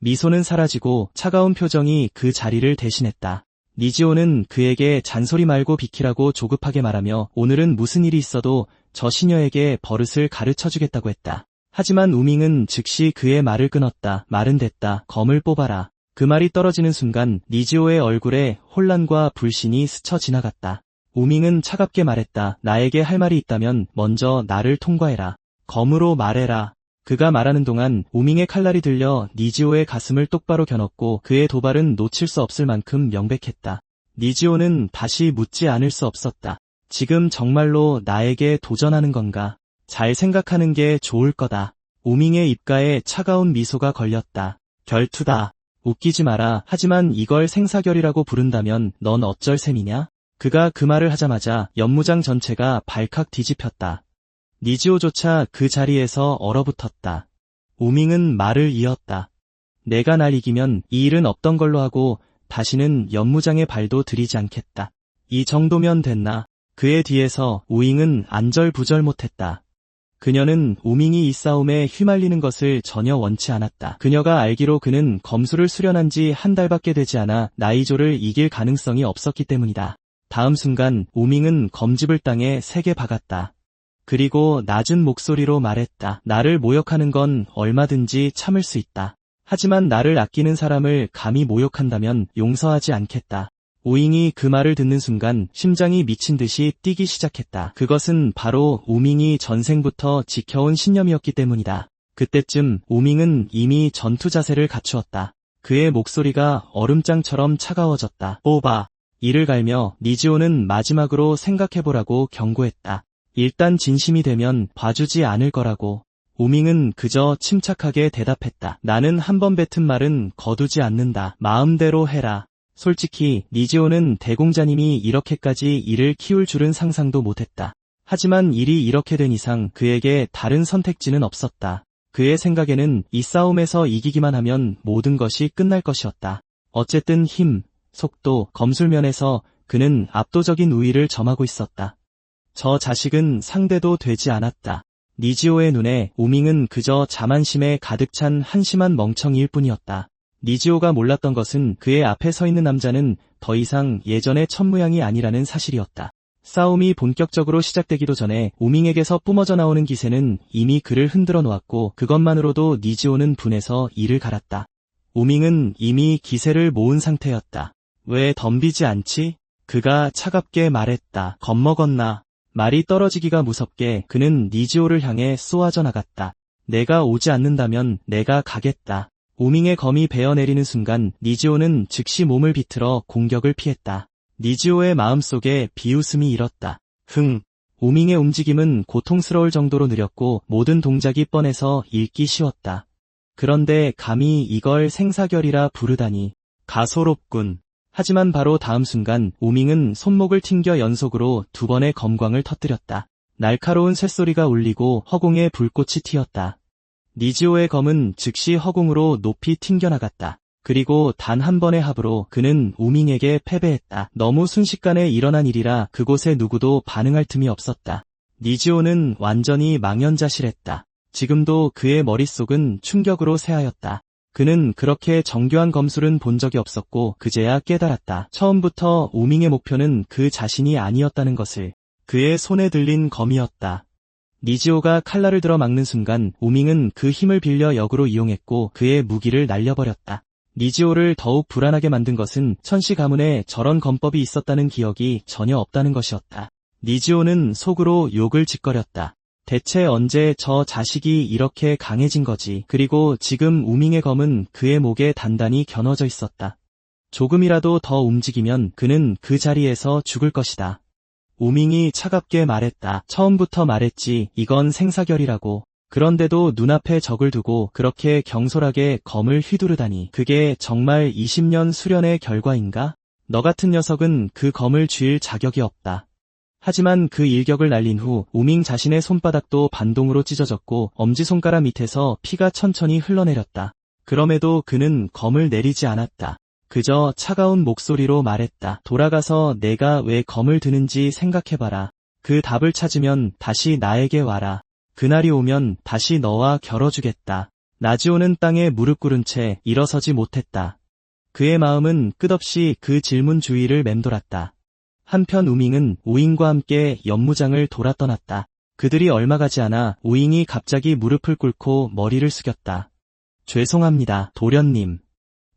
미소는 사라지고 차가운 표정이 그 자리를 대신했다. 니지오는 그에게 잔소리 말고 비키라고 조급하게 말하며 오늘은 무슨 일이 있어도 저 시녀에게 버릇을 가르쳐주겠다고 했다. 하지만 우밍은 즉시 그의 말을 끊었다. 말은 됐다. 검을 뽑아라. 그 말이 떨어지는 순간 니지오의 얼굴에 혼란과 불신이 스쳐 지나갔다. 우밍은 차갑게 말했다. 나에게 할 말이 있다면 먼저 나를 통과해라. 검으로 말해라. 그가 말하는 동안 우밍의 칼날이 들려 니지오의 가슴을 똑바로 겨눴고 그의 도발은 놓칠 수 없을 만큼 명백했다. 니지오는 다시 묻지 않을 수 없었다. 지금 정말로 나에게 도전하는 건가? 잘 생각하는 게 좋을 거다. 우밍의 입가에 차가운 미소가 걸렸다. 결투다. 웃기지 마라. 하지만 이걸 생사결이라고 부른다면 넌 어쩔 셈이냐? 그가 그 말을 하자마자 연무장 전체가 발칵 뒤집혔다. 니지오조차 그 자리에서 얼어붙었다. 우밍은 말을 이었다. 내가 날 이기면 이 일은 없던 걸로 하고 다시는 연무장에 발도 들이지 않겠다. 이 정도면 됐나? 그의 뒤에서 우잉은 안절부절 못했다. 그녀는 우밍이 이 싸움에 휘말리는 것을 전혀 원치 않았다. 그녀가 알기로 그는 검술을 수련한 지 한 달밖에 되지 않아 나이조를 이길 가능성이 없었기 때문이다. 다음 순간 우밍은 검집을 땅에 세게 박았다. 그리고 낮은 목소리로 말했다. 나를 모욕하는 건 얼마든지 참을 수 있다. 하지만 나를 아끼는 사람을 감히 모욕한다면 용서하지 않겠다. 우잉이 그 말을 듣는 순간 심장이 미친 듯이 뛰기 시작했다. 그것은 바로 우밍이 전생부터 지켜온 신념이었기 때문이다. 그때쯤 우밍은 이미 전투 자세를 갖추었다. 그의 목소리가 얼음장처럼 차가워졌다. 뽑아. 이를 갈며 니지오는 마지막으로 생각해보라고 경고했다. 일단 진심이 되면 봐주지 않을 거라고. 우밍은 그저 침착하게 대답했다. 나는 한 번 뱉은 말은 거두지 않는다. 마음대로 해라. 솔직히 니지오는 대공자님이 이렇게까지 이를 키울 줄은 상상도 못했다. 하지만 일이 이렇게 된 이상 그에게 다른 선택지는 없었다. 그의 생각에는 이 싸움에서 이기기만 하면 모든 것이 끝날 것이었다. 어쨌든 힘, 속도, 검술면에서 그는 압도적인 우위를 점하고 있었다. 저 자식은 상대도 되지 않았다. 니지오의 눈에 우밍은 그저 자만심에 가득 찬 한심한 멍청이일 뿐이었다. 니지오가 몰랐던 것은 그의 앞에 서 있는 남자는 더 이상 예전의 천무양이 아니라는 사실이었다. 싸움이 본격적으로 시작되기도 전에 우밍에게서 뿜어져 나오는 기세는 이미 그를 흔들어 놓았고 그것만으로도 니지오는 분해서 이를 갈았다. 우밍은 이미 기세를 모은 상태였다. 왜 덤비지 않지? 그가 차갑게 말했다. 겁먹었나? 말이 떨어지기가 무섭게 그는 니지오를 향해 쏘아져 나갔다. 내가 오지 않는다면 내가 가겠다. 우밍의 검이 베어내리는 순간 니지오는 즉시 몸을 비틀어 공격을 피했다. 니지오의 마음속에 비웃음이 일었다. 우밍의 움직임은 고통스러울 정도로 느렸고 모든 동작이 뻔해서 읽기 쉬웠다. 그런데 감히 이걸 생사결이라 부르다니. 가소롭군. 하지만 바로 다음 순간 우밍은 손목을 튕겨 연속으로 2번의 검광을 터뜨렸다. 날카로운 쇳소리가 울리고 허공에 불꽃이 튀었다. 니지오의 검은 즉시 허공으로 높이 튕겨나갔다. 그리고 단 한 번의 합으로 그는 우밍에게 패배했다. 너무 순식간에 일어난 일이라 그곳에 누구도 반응할 틈이 없었다. 니지오는 완전히 망연자실했다. 지금도 그의 머릿속은 충격으로 새하였다. 그는 그렇게 정교한 검술은 본 적이 없었고 그제야 깨달았다. 처음부터 우밍의 목표는 그 자신이 아니었다는 것을. 그의 손에 들린 검이었다. 니지오가 칼날을 들어 막는 순간 우밍은 그 힘을 빌려 역으로 이용했고 그의 무기를 날려버렸다. 니지오를 더욱 불안하게 만든 것은 천시 가문에 저런 검법이 있었다는 기억이 전혀 없다는 것이었다. 니지오는 속으로 욕을 짓거렸다. 대체 언제 저 자식이 이렇게 강해진 거지. 그리고 지금 우밍의 검은 그의 목에 단단히 겨눠져 있었다. 조금이라도 더 움직이면 그는 그 자리에서 죽을 것이다. 우밍이 차갑게 말했다. 처음부터 말했지. 이건 생사결이라고. 그런데도 눈앞에 적을 두고 그렇게 경솔하게 검을 휘두르다니. 그게 정말 20년 수련의 결과인가? 너 같은 녀석은 그 검을 쥘 자격이 없다. 하지만 그 일격을 날린 후 우밍 자신의 손바닥도 반동으로 찢어졌고 엄지손가락 밑에서 피가 천천히 흘러내렸다. 그럼에도 그는 검을 내리지 않았다. 그저 차가운 목소리로 말했다. 돌아가서 내가 왜 검을 드는지 생각해봐라. 그 답을 찾으면 다시 나에게 와라. 그날이 오면 다시 너와 겨뤄주겠다. 나지오는 땅에 무릎 꿇은 채 일어서지 못했다. 그의 마음은 끝없이 그 질문 주위를 맴돌았다. 한편 우밍은 우잉과 함께 연무장을 돌아 떠났다. 그들이 얼마 가지 않아 우잉이 갑자기 무릎을 꿇고 머리를 숙였다. 죄송합니다, 도련님.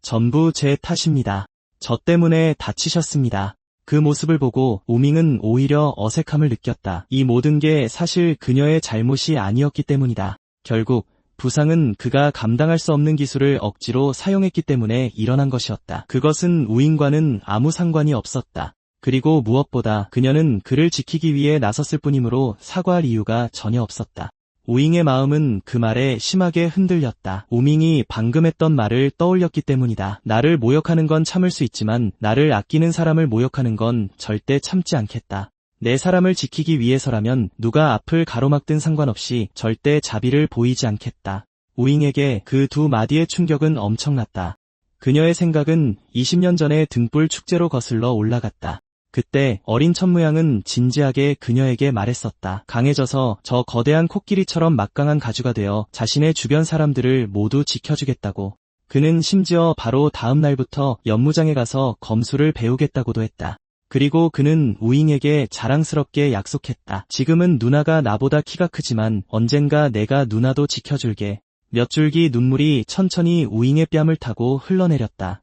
전부 제 탓입니다. 저 때문에 다치셨습니다. 그 모습을 보고 우밍은 오히려 어색함을 느꼈다. 이 모든 게 사실 그녀의 잘못이 아니었기 때문이다. 결국 부상은 그가 감당할 수 없는 기술을 억지로 사용했기 때문에 일어난 것이었다. 그것은 우잉과는 아무 상관이 없었다. 그리고 무엇보다 그녀는 그를 지키기 위해 나섰을 뿐이므로 사과할 이유가 전혀 없었다. 우잉의 마음은 그 말에 심하게 흔들렸다. 우밍이 방금 했던 말을 떠올렸기 때문이다. 나를 모욕하는 건 참을 수 있지만 나를 아끼는 사람을 모욕하는 건 절대 참지 않겠다. 내 사람을 지키기 위해서라면 누가 앞을 가로막든 상관없이 절대 자비를 보이지 않겠다. 우잉에게 그 두 마디의 충격은 엄청났다. 그녀의 생각은 20년 전의 등불 축제로 거슬러 올라갔다. 그때 어린 천무양은 진지하게 그녀에게 말했었다. 강해져서 저 거대한 코끼리처럼 막강한 가주가 되어 자신의 주변 사람들을 모두 지켜주겠다고. 그는 심지어 바로 다음 날부터 연무장에 가서 검술을 배우겠다고도 했다. 그리고 그는 우잉에게 자랑스럽게 약속했다. 지금은 누나가 나보다 키가 크지만 언젠가 내가 누나도 지켜줄게. 몇 줄기 눈물이 천천히 우잉의 뺨을 타고 흘러내렸다.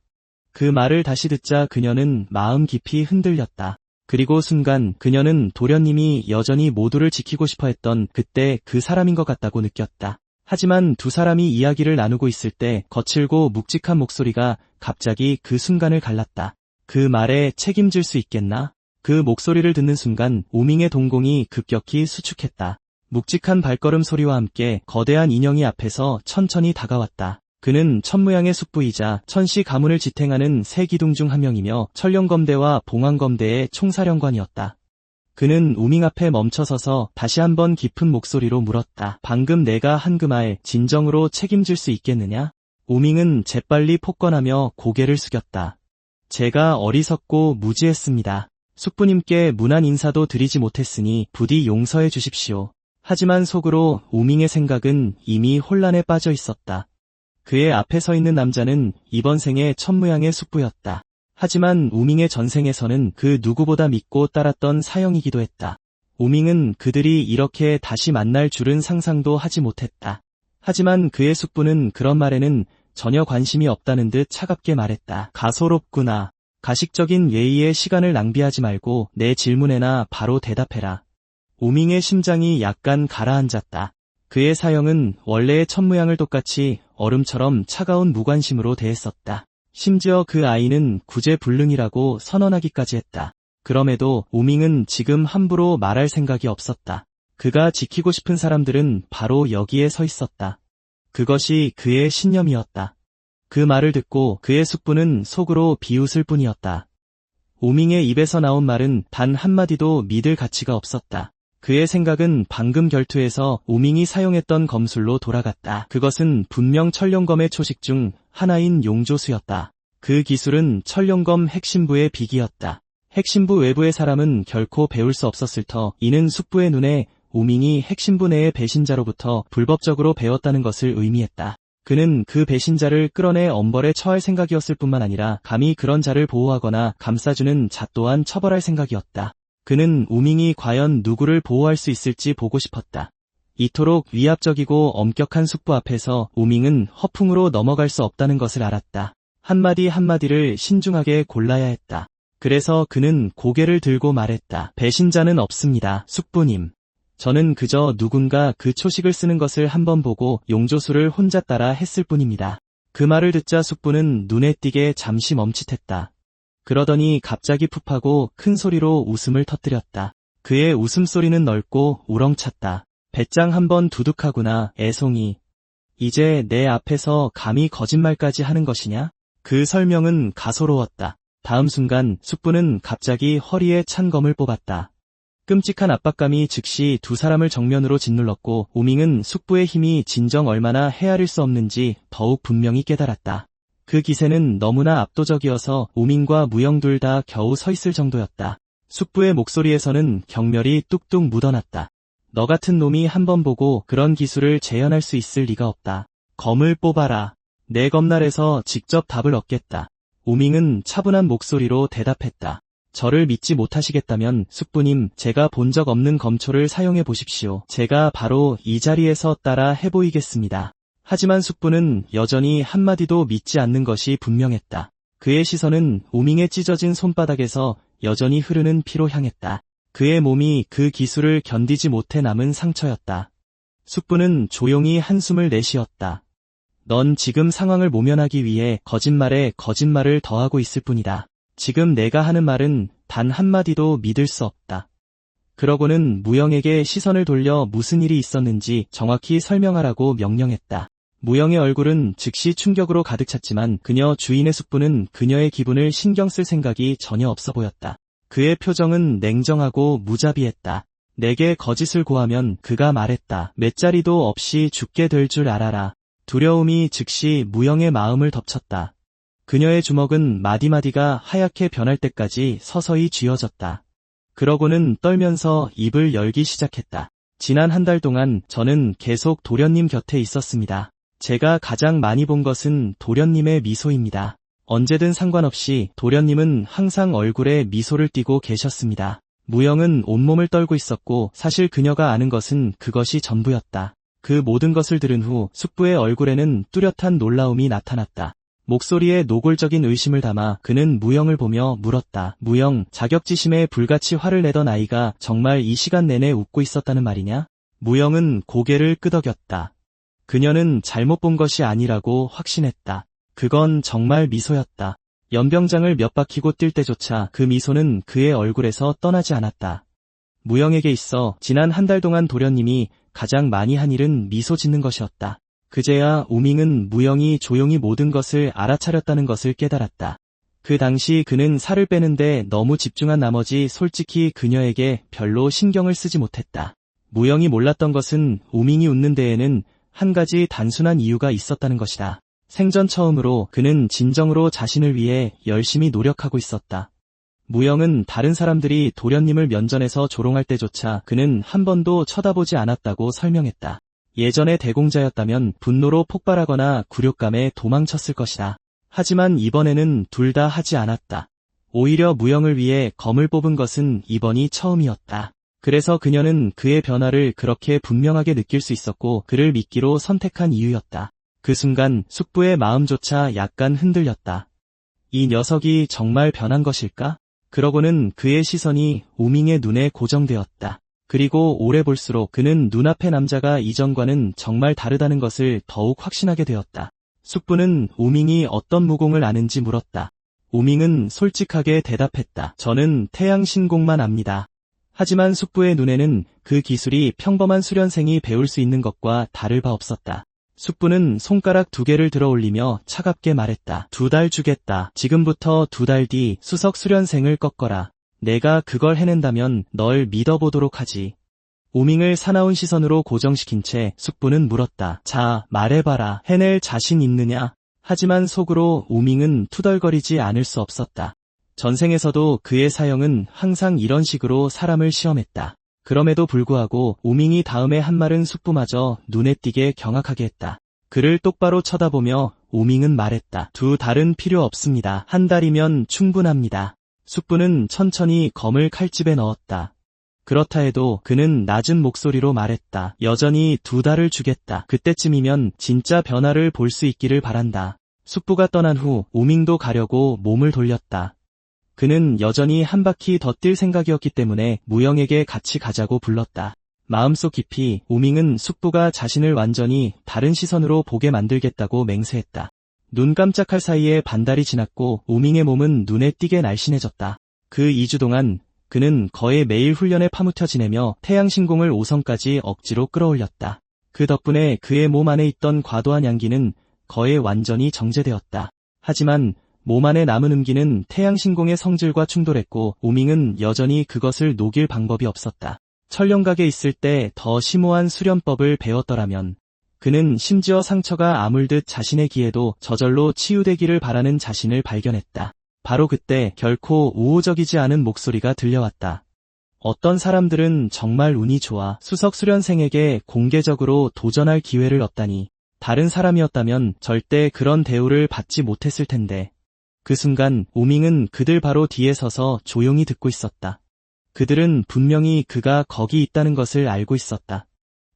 그 말을 다시 듣자 그녀는 마음 깊이 흔들렸다. 그리고 순간 그녀는 도련님이 여전히 모두를 지키고 싶어 했던 그때 그 사람인 것 같다고 느꼈다. 하지만 두 사람이 이야기를 나누고 있을 때 거칠고 묵직한 목소리가 갑자기 그 순간을 갈랐다. 그 말에 책임질 수 있겠나? 그 목소리를 듣는 순간 우밍의 동공이 급격히 수축했다. 묵직한 발걸음 소리와 함께 거대한 인형이 앞에서 천천히 다가왔다. 그는 천무양의 숙부이자 천시 가문을 지탱하는 세 기둥 중 한 명이며 천령검대와 봉황검대의 총사령관이었다. 그는 우밍 앞에 멈춰서서 다시 한번 깊은 목소리로 물었다. 방금 내가 한 그 말 진정으로 책임질 수 있겠느냐? 우밍은 재빨리 폭권하며 고개를 숙였다. 제가 어리석고 무지했습니다. 숙부님께 무난 인사도 드리지 못했으니 부디 용서해 주십시오. 하지만 속으로 우밍의 생각은 이미 혼란에 빠져 있었다. 그의 앞에 서 있는 남자는 이번 생의 천무양의 숙부였다. 하지만 우밍의 전생에서는 그 누구보다 믿고 따랐던 사형이기도 했다. 우밍은 그들이 이렇게 다시 만날 줄은 상상도 하지 못했다. 하지만 그의 숙부는 그런 말에는 전혀 관심이 없다는 듯 차갑게 말했다. 가소롭구나. 가식적인 예의에 시간을 낭비하지 말고 내 질문에나 바로 대답해라. 우밍의 심장이 약간 가라앉았다. 그의 사형은 원래의 천무양을 똑같이 얼음처럼 차가운 무관심으로 대했었다. 심지어 그 아이는 구제불능이라고 선언하기까지 했다. 그럼에도 우밍은 지금 함부로 말할 생각이 없었다. 그가 지키고 싶은 사람들은 바로 여기에 서 있었다. 그것이 그의 신념이었다. 그 말을 듣고 그의 숙부는 속으로 비웃을 뿐이었다. 우밍의 입에서 나온 말은 단 한마디도 믿을 가치가 없었다. 그의 생각은 방금 결투에서 우밍이 사용했던 검술로 돌아갔다. 그것은 분명 철룡검의 초식 중 하나인 용조수였다. 그 기술은 철룡검 핵심부의 비기였다. 핵심부 외부의 사람은 결코 배울 수 없었을 터 이는 숙부의 눈에 우밍이 핵심부 내의 배신자로부터 불법적으로 배웠다는 것을 의미했다. 그는 그 배신자를 끌어내 엄벌에 처할 생각이었을 뿐만 아니라 감히 그런 자를 보호하거나 감싸주는 자 또한 처벌할 생각이었다. 그는 우밍이 과연 누구를 보호할 수 있을지 보고 싶었다. 이토록 위압적이고 엄격한 숙부 앞에서 우밍은 허풍으로 넘어갈 수 없다는 것을 알았다. 한마디 한마디를 신중하게 골라야 했다. 그래서 그는 고개를 들고 말했다. 배신자는 없습니다, 숙부님. 저는 그저 누군가 그 초식을 쓰는 것을 한번 보고 용조수를 혼자 따라 했을 뿐입니다. 그 말을 듣자 숙부는 눈에 띄게 잠시 멈칫했다. 그러더니 갑자기 푹하고 큰 소리로 웃음을 터뜨렸다. 그의 웃음소리는 넓고 우렁찼다. 배짱 한번 두둑하구나, 애송이. 이제 내 앞에서 감히 거짓말까지 하는 것이냐? 그 설명은 가소로웠다. 다음 순간 숙부는 갑자기 허리에 찬 검을 뽑았다. 끔찍한 압박감이 즉시 두 사람을 정면으로 짓눌렀고 우밍은 숙부의 힘이 진정 얼마나 헤아릴 수 없는지 더욱 분명히 깨달았다. 그 기세는 너무나 압도적이어서 우밍과 무영 둘 다 겨우 서 있을 정도였다. 숙부의 목소리에서는 경멸이 뚝뚝 묻어났다. 너 같은 놈이 한번 보고 그런 기술을 재현할 수 있을 리가 없다. 검을 뽑아라. 내 검날에서 직접 답을 얻겠다. 우밍은 차분한 목소리로 대답했다. 저를 믿지 못하시겠다면 숙부님, 제가 본 적 없는 검초를 사용해 보십시오. 제가 바로 이 자리에서 따라 해보이겠습니다. 하지만 숙부는 여전히 한마디도 믿지 않는 것이 분명했다. 그의 시선은 우밍의 찢어진 손바닥에서 여전히 흐르는 피로 향했다. 그의 몸이 그 기술을 견디지 못해 남은 상처였다. 숙부는 조용히 한숨을 내쉬었다. 넌 지금 상황을 모면하기 위해 거짓말에 거짓말을 더하고 있을 뿐이다. 지금 내가 하는 말은 단 한마디도 믿을 수 없다. 그러고는 무영에게 시선을 돌려 무슨 일이 있었는지 정확히 설명하라고 명령했다. 무영의 얼굴은 즉시 충격으로 가득 찼지만 그녀 주인의 숙부는 그녀의 기분을 신경 쓸 생각이 전혀 없어 보였다. 그의 표정은 냉정하고 무자비했다. 내게 거짓을 고하면 그가 말했다. 몇 자리도 없이 죽게 될 줄 알아라. 두려움이 즉시 무영의 마음을 덮쳤다. 그녀의 주먹은 마디마디가 하얗게 변할 때까지 서서히 쥐어졌다. 그러고는 떨면서 입을 열기 시작했다. 지난 한 달 동안 저는 계속 도련님 곁에 있었습니다. 제가 가장 많이 본 것은 도련님의 미소입니다. 언제든 상관없이 도련님은 항상 얼굴에 미소를 띠고 계셨습니다. 무영은 온몸을 떨고 있었고 사실 그녀가 아는 것은 그것이 전부였다. 그 모든 것을 들은 후 숙부의 얼굴에는 뚜렷한 놀라움이 나타났다. 목소리에 노골적인 의심을 담아 그는 무영을 보며 물었다. 무영, 자격지심에 불같이 화를 내던 아이가 정말 이 시간 내내 웃고 있었다는 말이냐? 무영은 고개를 끄덕였다. 그녀는 잘못 본 것이 아니라고 확신했다. 그건 정말 미소였다. 연병장을 몇 바퀴고 뛸 때조차 그 미소는 그의 얼굴에서 떠나지 않았다. 무영에게 있어 지난 한 달 동안 도련님이 가장 많이 한 일은 미소 짓는 것이었다. 그제야 우밍은 무영이 조용히 모든 것을 알아차렸다는 것을 깨달았다. 그 당시 그는 살을 빼는데 너무 집중한 나머지 솔직히 그녀에게 별로 신경을 쓰지 못했다. 무영이 몰랐던 것은 우밍이 웃는 데에는 한 가지 단순한 이유가 있었다는 것이다. 생전 처음으로 그는 진정으로 자신을 위해 열심히 노력하고 있었다. 무영은 다른 사람들이 도련님을 면전에서 조롱할 때조차 그는 한 번도 쳐다보지 않았다고 설명했다. 예전의 대공자였다면 분노로 폭발하거나 굴욕감에 도망쳤을 것이다. 하지만 이번에는 둘 다 하지 않았다. 오히려 무영을 위해 검을 뽑은 것은 이번이 처음이었다. 그래서 그녀는 그의 변화를 그렇게 분명하게 느낄 수 있었고 그를 믿기로 선택한 이유였다. 그 순간 숙부의 마음조차 약간 흔들렸다. 이 녀석이 정말 변한 것일까? 그러고는 그의 시선이 우밍의 눈에 고정되었다. 그리고 오래 볼수록 그는 눈앞의 남자가 이전과는 정말 다르다는 것을 더욱 확신하게 되었다. 숙부는 우밍이 어떤 무공을 아는지 물었다. 우밍은 솔직하게 대답했다. 저는 태양신공만 압니다. 하지만 숙부의 눈에는 그 기술이 평범한 수련생이 배울 수 있는 것과 다를 바 없었다. 숙부는 손가락 2개를 들어 올리며 차갑게 말했다. 2달 주겠다. 지금부터 2달 뒤 수석 수련생을 꺾어라. 내가 그걸 해낸다면 널 믿어보도록 하지. 우밍을 사나운 시선으로 고정시킨 채 숙부는 물었다. 자, 말해봐라. 해낼 자신 있느냐? 하지만 속으로 우밍은 투덜거리지 않을 수 없었다. 전생에서도 그의 사형은 항상 이런 식으로 사람을 시험했다. 그럼에도 불구하고 우밍이 다음에 한 말은 숙부마저 눈에 띄게 경악하게 했다. 그를 똑바로 쳐다보며 우밍은 말했다. 2달은 필요 없습니다. 1달이면 충분합니다. 숙부는 천천히 검을 칼집에 넣었다. 그렇다 해도 그는 낮은 목소리로 말했다. 여전히 2달을 주겠다. 그때쯤이면 진짜 변화를 볼 수 있기를 바란다. 숙부가 떠난 후 우밍도 가려고 몸을 돌렸다. 그는 여전히 한 바퀴 더 뛸 생각이었기 때문에 무영에게 같이 가자고 불렀다. 마음속 깊이 우밍은 숙부가 자신을 완전히 다른 시선으로 보게 만들겠다고 맹세했다. 눈 깜짝할 사이에 반달이 지났고 우밍의 몸은 눈에 띄게 날씬해졌다. 그 2주 동안 그는 거의 매일 훈련에 파묻혀 지내며 태양신공을 5성까지 억지로 끌어올렸다. 그 덕분에 그의 몸 안에 있던 과도한 양기는 거의 완전히 정제되었다. 하지만 몸 안에 남은 음기는 태양신공의 성질과 충돌했고 우밍은 여전히 그것을 녹일 방법이 없었다. 천령각에 있을 때 더 심오한 수련법을 배웠더라면 그는 심지어 상처가 아물듯 자신의 기에도 저절로 치유되기를 바라는 자신을 발견했다. 바로 그때 결코 우호적이지 않은 목소리가 들려왔다. 어떤 사람들은 정말 운이 좋아. 수석 수련생에게 공개적으로 도전할 기회를 얻다니. 다른 사람이었다면 절대 그런 대우를 받지 못했을 텐데. 그 순간 우밍은 그들 바로 뒤에 서서 조용히 듣고 있었다. 그들은 분명히 그가 거기 있다는 것을 알고 있었다.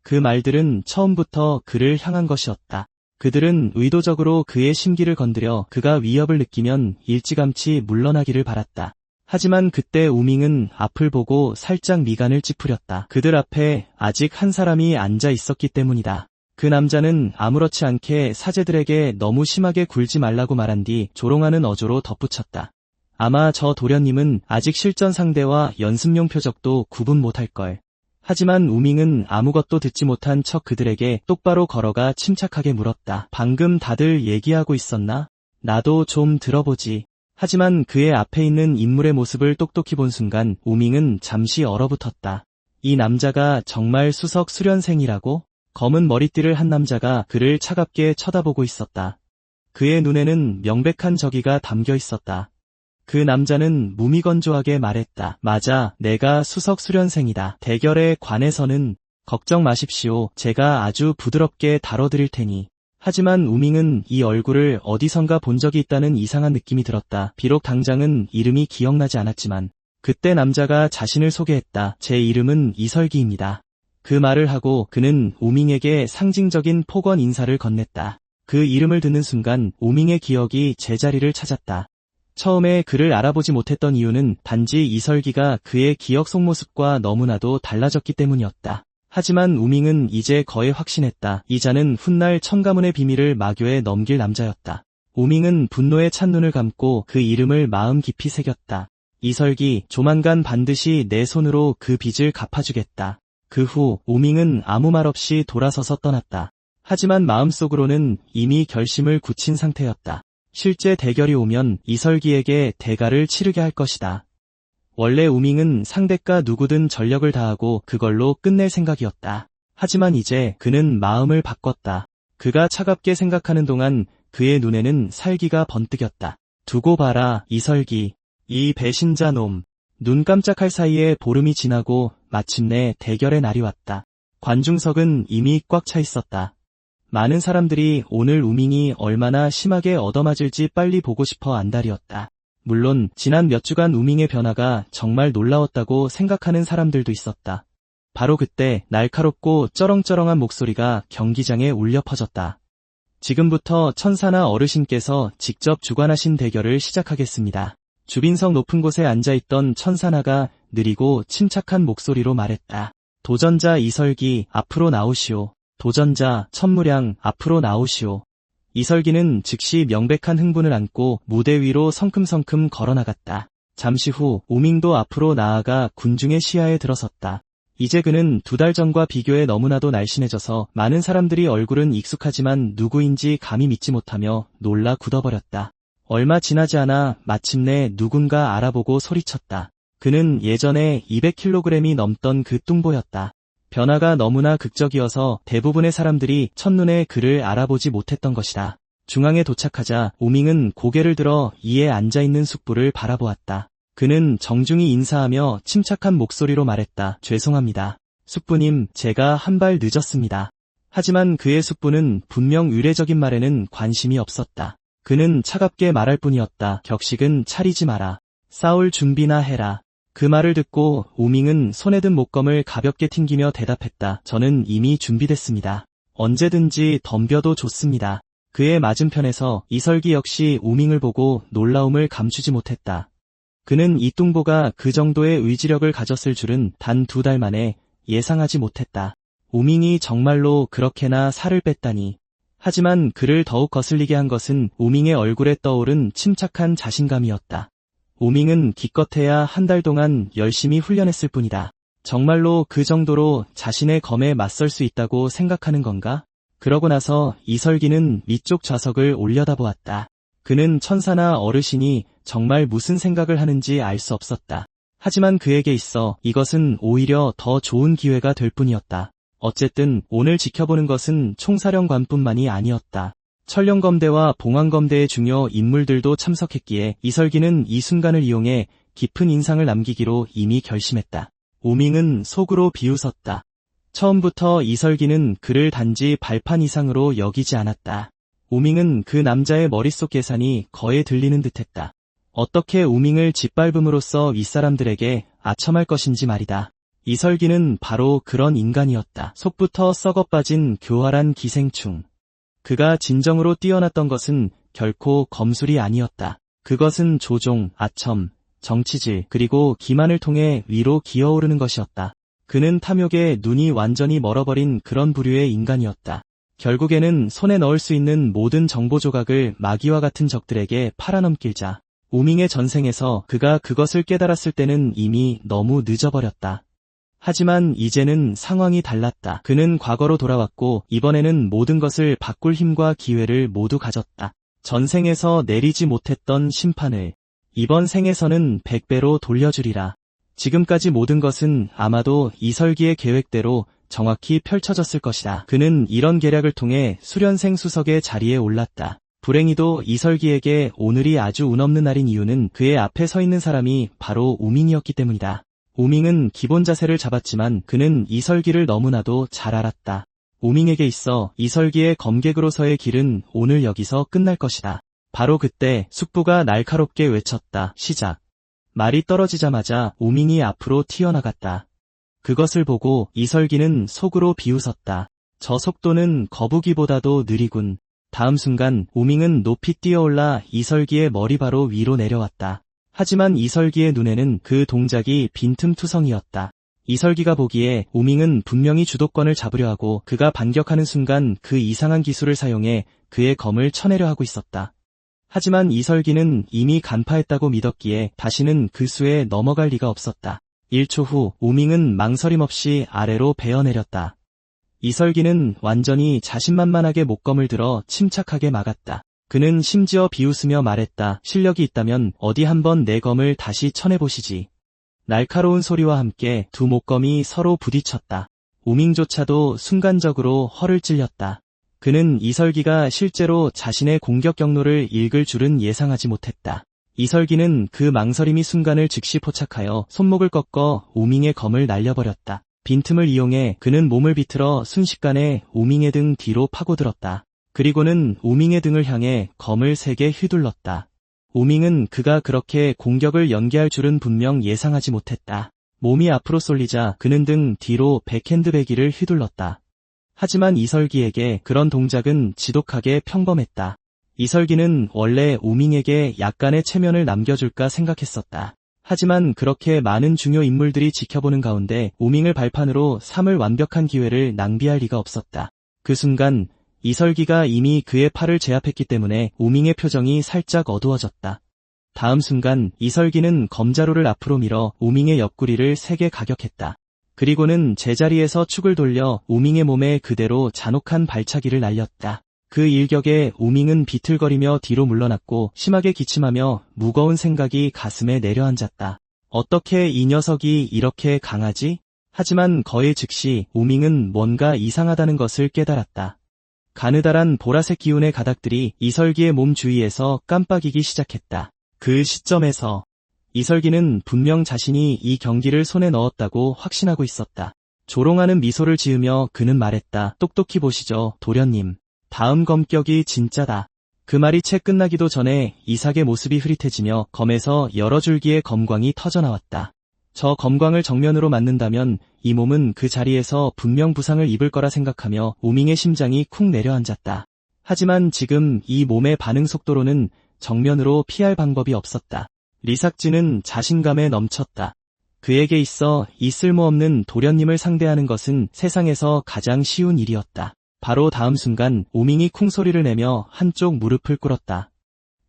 그 말들은 처음부터 그를 향한 것이었다. 그들은 의도적으로 그의 심기를 건드려 그가 위협을 느끼면 일찌감치 물러나기를 바랐다. 하지만 그때 우밍은 앞을 보고 살짝 미간을 찌푸렸다. 그들 앞에 아직 한 사람이 앉아 있었기 때문이다. 그 남자는 아무렇지 않게 사제들에게 너무 심하게 굴지 말라고 말한 뒤 조롱하는 어조로 덧붙였다. 아마 저 도련님은 아직 실전 상대와 연습용 표적도 구분 못할걸. 하지만 우밍은 아무것도 듣지 못한 척 그들에게 똑바로 걸어가 침착하게 물었다. 방금 다들 얘기하고 있었나? 나도 좀 들어보지. 하지만 그의 앞에 있는 인물의 모습을 똑똑히 본 순간 우밍은 잠시 얼어붙었다. 이 남자가 정말 수석 수련생이라고? 검은 머리띠를 한 남자가 그를 차갑게 쳐다보고 있었다. 그의 눈에는 명백한 적이가 담겨 있었다. 그 남자는 무미건조하게 말했다. 맞아, 내가 수석 수련생이다. 대결에 관해서는 걱정 마십시오. 제가 아주 부드럽게 다뤄드릴 테니. 하지만 우밍은 이 얼굴을 어디선가 본 적이 있다는 이상한 느낌이 들었다. 비록 당장은 이름이 기억나지 않았지만 그때 남자가 자신을 소개했다. 제 이름은 이설기입니다. 그 말을 하고 그는 우밍에게 상징적인 폭언 인사를 건넸다. 그 이름을 듣는 순간 우밍의 기억이 제자리를 찾았다. 처음에 그를 알아보지 못했던 이유는 단지 이설기가 그의 기억 속모습과 너무나도 달라졌기 때문이었다. 하지만 우밍은 이제 거의 확신했다. 이 자는 훗날 천가문의 비밀을 마교에 넘길 남자였다. 우밍은 분노에 찬 눈을 감고 그 이름을 마음 깊이 새겼다. 이설기, 조만간 반드시 내 손으로 그 빚을 갚아주겠다. 그 후 우밍은 아무 말 없이 돌아서서 떠났다. 하지만 마음속으로는 이미 결심을 굳힌 상태였다. 실제 대결이 오면 이설기에게 대가를 치르게 할 것이다. 원래 우밍은 상대가 누구든 전력을 다하고 그걸로 끝낼 생각이었다. 하지만 이제 그는 마음을 바꿨다. 그가 차갑게 생각하는 동안 그의 눈에는 살기가 번뜩였다. 두고 봐라, 이설기. 이 배신자 놈. 눈 깜짝할 사이에 보름이 지나고 마침내 대결의 날이 왔다. 관중석은 이미 꽉 차 있었다. 많은 사람들이 오늘 우밍이 얼마나 심하게 얻어맞을지 빨리 보고 싶어 안달이었다. 물론 지난 몇 주간 우밍의 변화가 정말 놀라웠다고 생각하는 사람들도 있었다. 바로 그때 날카롭고 쩌렁쩌렁한 목소리가 경기장에 울려 퍼졌다. 지금부터 천사나 어르신께서 직접 주관하신 대결을 시작하겠습니다. 주빈석 높은 곳에 앉아있던 천사나가 느리고 침착한 목소리로 말했다. 도전자 이설기, 앞으로 나오시오. 도전자 천무량, 앞으로 나오시오. 이설기는 즉시 명백한 흥분을 안고 무대 위로 성큼성큼 걸어나갔다. 잠시 후 우밍도 앞으로 나아가 군중의 시야에 들어섰다. 이제 그는 2달 전과 비교해 너무나도 날씬해져서 많은 사람들이 얼굴은 익숙하지만 누구인지 감히 믿지 못하며 놀라 굳어버렸다. 얼마 지나지 않아 마침내 누군가 알아보고 소리쳤다. 그는 예전에 200kg이 넘던 그 뚱보였다. 변화가 너무나 극적이어서 대부분의 사람들이 첫눈에 그를 알아보지 못했던 것이다. 중앙에 도착하자 우밍은 고개를 들어 이에 앉아있는 숙부를 바라보았다. 그는 정중히 인사하며 침착한 목소리로 말했다. 죄송합니다. 숙부님, 제가 한 발 늦었습니다. 하지만 그의 숙부는 분명 의례적인 말에는 관심이 없었다. 그는 차갑게 말할 뿐이었다. 격식은 차리지 마라. 싸울 준비나 해라. 그 말을 듣고 우밍은 손에 든 목검을 가볍게 튕기며 대답했다. 저는 이미 준비됐습니다. 언제든지 덤벼도 좋습니다. 그의 맞은편에서 이설기 역시 우밍을 보고 놀라움을 감추지 못했다. 그는 이 뚱보가 그 정도의 의지력을 가졌을 줄은 단 2달 만에 예상하지 못했다. 우밍이 정말로 그렇게나 살을 뺐다니. 하지만 그를 더욱 거슬리게 한 것은 우밍의 얼굴에 떠오른 침착한 자신감이었다. 우밍은 기껏해야 한 달 동안 열심히 훈련했을 뿐이다. 정말로 그 정도로 자신의 검에 맞설 수 있다고 생각하는 건가? 그러고 나서 이설기는 위쪽 좌석을 올려다보았다. 그는 천사나 어르신이 정말 무슨 생각을 하는지 알 수 없었다. 하지만 그에게 있어 이것은 오히려 더 좋은 기회가 될 뿐이었다. 어쨌든 오늘 지켜보는 것은 총사령관뿐만이 아니었다. 천령검대와 봉황검대의 중요 인물들도 참석했기에 이설기는 이 순간을 이용해 깊은 인상을 남기기로 이미 결심했다. 우밍은 속으로 비웃었다. 처음부터 이설기는 그를 단지 발판 이상으로 여기지 않았다. 우밍은 그 남자의 머릿속 계산이 거에 들리는 듯했다. 어떻게 우밍을 짓밟음으로써 윗사람들에게 아첨할 것인지 말이다. 이설기는 바로 그런 인간이었다. 속부터 썩어빠진 교활한 기생충. 그가 진정으로 뛰어났던 것은 결코 검술이 아니었다. 그것은 조종, 아첨, 정치질, 그리고 기만을 통해 위로 기어오르는 것이었다. 그는 탐욕에 눈이 완전히 멀어버린 그런 부류의 인간이었다. 결국에는 손에 넣을 수 있는 모든 정보 조각을 마귀와 같은 적들에게 팔아넘길자. 우밍의 전생에서 그가 그것을 깨달았을 때는 이미 너무 늦어버렸다. 하지만 이제는 상황이 달랐다. 그는 과거로 돌아왔고 이번에는 모든 것을 바꿀 힘과 기회를 모두 가졌다. 전생에서 내리지 못했던 심판을 이번 생에서는 100배로 돌려주리라. 지금까지 모든 것은 아마도 이설기의 계획대로 정확히 펼쳐졌을 것이다. 그는 이런 계략을 통해 수련생 수석의 자리에 올랐다. 불행히도 이설기에게 오늘이 아주 운없는 날인 이유는 그의 앞에 서 있는 사람이 바로 우밍이었기 때문이다. 우밍은 기본 자세를 잡았지만 그는 이설기를 너무나도 잘 알았다. 우밍에게 있어 이설기의 검객으로서의 길은 오늘 여기서 끝날 것이다. 바로 그때 숙부가 날카롭게 외쳤다. 시작. 말이 떨어지자마자 우밍이 앞으로 튀어나갔다. 그것을 보고 이설기는 속으로 비웃었다. 저 속도는 거북이보다도 느리군. 다음 순간 우밍은 높이 뛰어올라 이설기의 머리 바로 위로 내려왔다. 하지만 이설기의 눈에는 그 동작이 빈틈투성이었다. 이설기가 보기에 우밍은 분명히 주도권을 잡으려 하고 그가 반격하는 순간 그 이상한 기술을 사용해 그의 검을 쳐내려 하고 있었다. 하지만 이설기는 이미 간파했다고 믿었기에 다시는 그 수에 넘어갈 리가 없었다. 1초 후 우밍은 망설임 없이 아래로 베어내렸다. 이설기는 완전히 자신만만하게 목검을 들어 침착하게 막았다. 그는 심지어 비웃으며 말했다. 실력이 있다면 어디 한번 내 검을 다시 쳐내보시지. 날카로운 소리와 함께 두 목검이 서로 부딪혔다. 우밍조차도 순간적으로 허를 찔렸다. 그는 이설기가 실제로 자신의 공격 경로를 읽을 줄은 예상하지 못했다. 이설기는 그 망설임이 순간을 즉시 포착하여 손목을 꺾어 우밍의 검을 날려버렸다. 빈틈을 이용해 그는 몸을 비틀어 순식간에 우밍의 등 뒤로 파고들었다. 그리고는 우밍의 등을 향해 검을 세게 휘둘렀다. 우밍은 그가 그렇게 공격을 연계할 줄은 분명 예상하지 못했다. 몸이 앞으로 쏠리자 그는 등 뒤로 백핸드 배기를 휘둘렀다. 하지만 이설기에게 그런 동작은 지독하게 평범했다. 이설기는 원래 우밍에게 약간의 체면을 남겨줄까 생각했었다. 하지만 그렇게 많은 중요 인물들이 지켜보는 가운데 우밍을 발판으로 삼을 완벽한 기회를 낭비할 리가 없었다. 그 순간 이설기가 이미 그의 팔을 제압했기 때문에 우밍의 표정이 살짝 어두워졌다. 다음 순간 이설기는 검자루를 앞으로 밀어 우밍의 옆구리를 세게 가격했다. 그리고는 제자리에서 축을 돌려 우밍의 몸에 그대로 잔혹한 발차기를 날렸다. 그 일격에 우밍은 비틀거리며 뒤로 물러났고 심하게 기침하며 무거운 생각이 가슴에 내려앉았다. 어떻게 이 녀석이 이렇게 강하지? 하지만 거의 즉시 우밍은 뭔가 이상하다는 것을 깨달았다. 가느다란 보라색 기운의 가닥들이 이설기의 몸 주위에서 깜빡이기 시작했다. 그 시점에서 이설기는 분명 자신이 이 경기를 손에 넣었다고 확신하고 있었다. 조롱하는 미소를 지으며 그는 말했다. 똑똑히 보시죠, 도련님. 다음 검격이 진짜다. 그 말이 채 끝나기도 전에 이삭의 모습이 흐릿해지며 검에서 여러 줄기의 검광이 터져나왔다. 저 검광을 정면으로 맞는다면 이 몸은 그 자리에서 분명 부상을 입을 거라 생각하며 우밍의 심장이 쿵 내려앉았다. 하지만 지금 이 몸의 반응 속도로는 정면으로 피할 방법이 없었다. 리삭지는 자신감에 넘쳤다. 그에게 있어 이 쓸모없는 도련님을 상대하는 것은 세상에서 가장 쉬운 일이었다. 바로 다음 순간 우밍이 쿵 소리를 내며 한쪽 무릎을 꿇었다.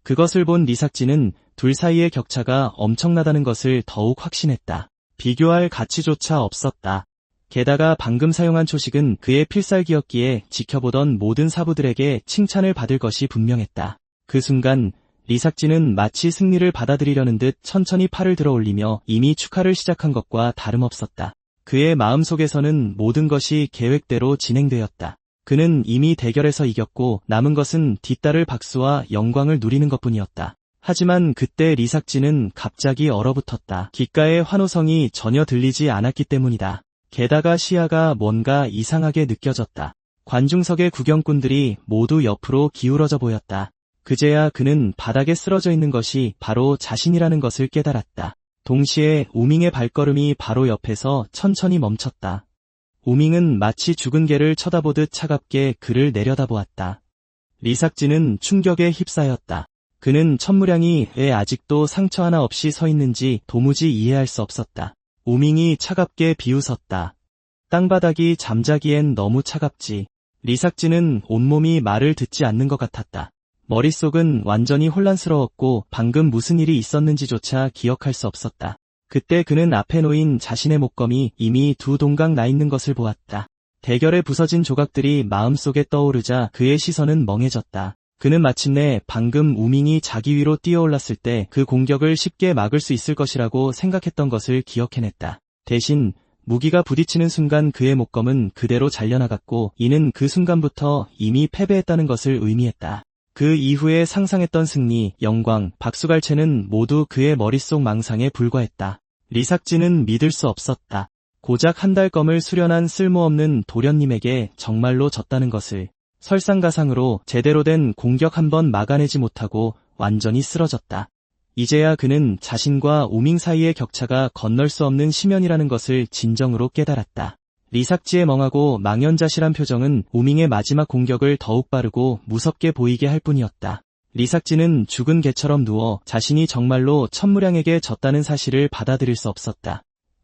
그것을 본 리삭지는 둘 사이의 격차가 엄청나다는 것을 더욱 확신했다. 비교할 가치조차 없었다. 게다가 방금 사용한 초식은 그의 필살기였기에 지켜보던 모든 사부들에게 칭찬을 받을 것이 분명했다. 그 순간 리삭지는 마치 승리를 받아들이려는 듯 천천히 팔을 들어 올리며 이미 축하를 시작한 것과 다름없었다. 그의 마음속에서는 모든 것이 계획대로 진행되었다. 그는 이미 대결에서 이겼고 남은 것은 뒤따를 박수와 영광을 누리는 것뿐이었다. 하지만 그때 리삭지는 갑자기 얼어붙었다. 귓가의 환호성이 전혀 들리지 않았기 때문이다. 게다가 시야가 뭔가 이상하게 느껴졌다. 관중석의 구경꾼들이 모두 옆으로 기울어져 보였다. 그제야 그는 바닥에 쓰러져 있는 것이 바로 자신이라는 것을 깨달았다. 동시에 우밍의 발걸음이 바로 옆에서 천천히 멈췄다. 우밍은 마치 죽은 개를 쳐다보듯 차갑게 그를 내려다보았다. 리삭지는 충격에 휩싸였다. 그는 천무량이 왜 아직도 상처 하나 없이 서 있는지 도무지 이해할 수 없었다. 우밍이 차갑게 비웃었다. 땅바닥이 잠자기엔 너무 차갑지. 리삭지는 온몸이 말을 듣지 않는 것 같았다. 머릿속은 완전히 혼란스러웠고 방금 무슨 일이 있었는지조차 기억할 수 없었다. 그때 그는 앞에 놓인 자신의 목검이 이미 두 동강 나 있는 것을 보았다. 대결에 부서진 조각들이 마음속에 떠오르자 그의 시선은 멍해졌다. 그는 마침내 방금 우밍이 자기 위로 뛰어올랐을 때 그 공격을 쉽게 막을 수 있을 것이라고 생각했던 것을 기억해냈다. 대신 무기가 부딪히는 순간 그의 목검은 그대로 잘려나갔고 이는 그 순간부터 이미 패배했다는 것을 의미했다. 그 이후에 상상했던 승리, 영광, 박수갈채는 모두 그의 머릿속 망상에 불과했다. 리삭지는 믿을 수 없었다. 고작 한 달 검을 수련한 쓸모없는 도련님에게 정말로 졌다는 것을. 설상가상으로 제대로 된 공격 한 번 막아내지 못하고 완전히 쓰러졌다. 이제야 그는 자신과 우밍 사이의 격차가 건널 수 없는 심연이라는 것을 진정으로 깨달았다. 리삭지의 멍하고 망연자실한 표정은 우밍의 마지막 공격을 더욱 빠르고 무섭게 보이게 할 뿐이었다. 리삭지는 죽은 개처럼 누워 자신이 정말로 천무량에게 졌다는 사실을 받아들일 수 없었다.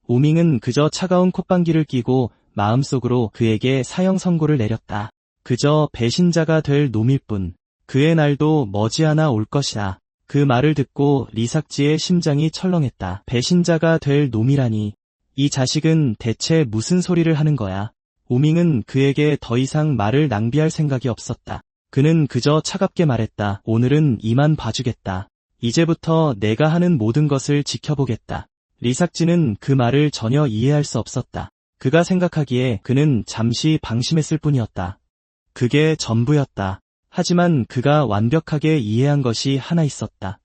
우밍은 그저 차가운 콧방귀를 뀌고 마음속으로 그에게 사형 선고를 내렸다. 그저 배신자가 될 놈일 뿐. 그의 날도 머지않아 올 것이다. 그 말을 듣고 리삭지의 심장이 철렁했다. 배신자가 될 놈이라니. 이 자식은 대체 무슨 소리를 하는 거야? 우밍은 그에게 더 이상 말을 낭비할 생각이 없었다. 그는 그저 차갑게 말했다. 오늘은 이만 봐주겠다. 이제부터 내가 하는 모든 것을 지켜보겠다. 리삭지는 그 말을 전혀 이해할 수 없었다. 그가 생각하기에 그는 잠시 방심했을 뿐이었다. 그게 전부였다. 하지만 그가 완벽하게 이해한 것이 하나 있었다.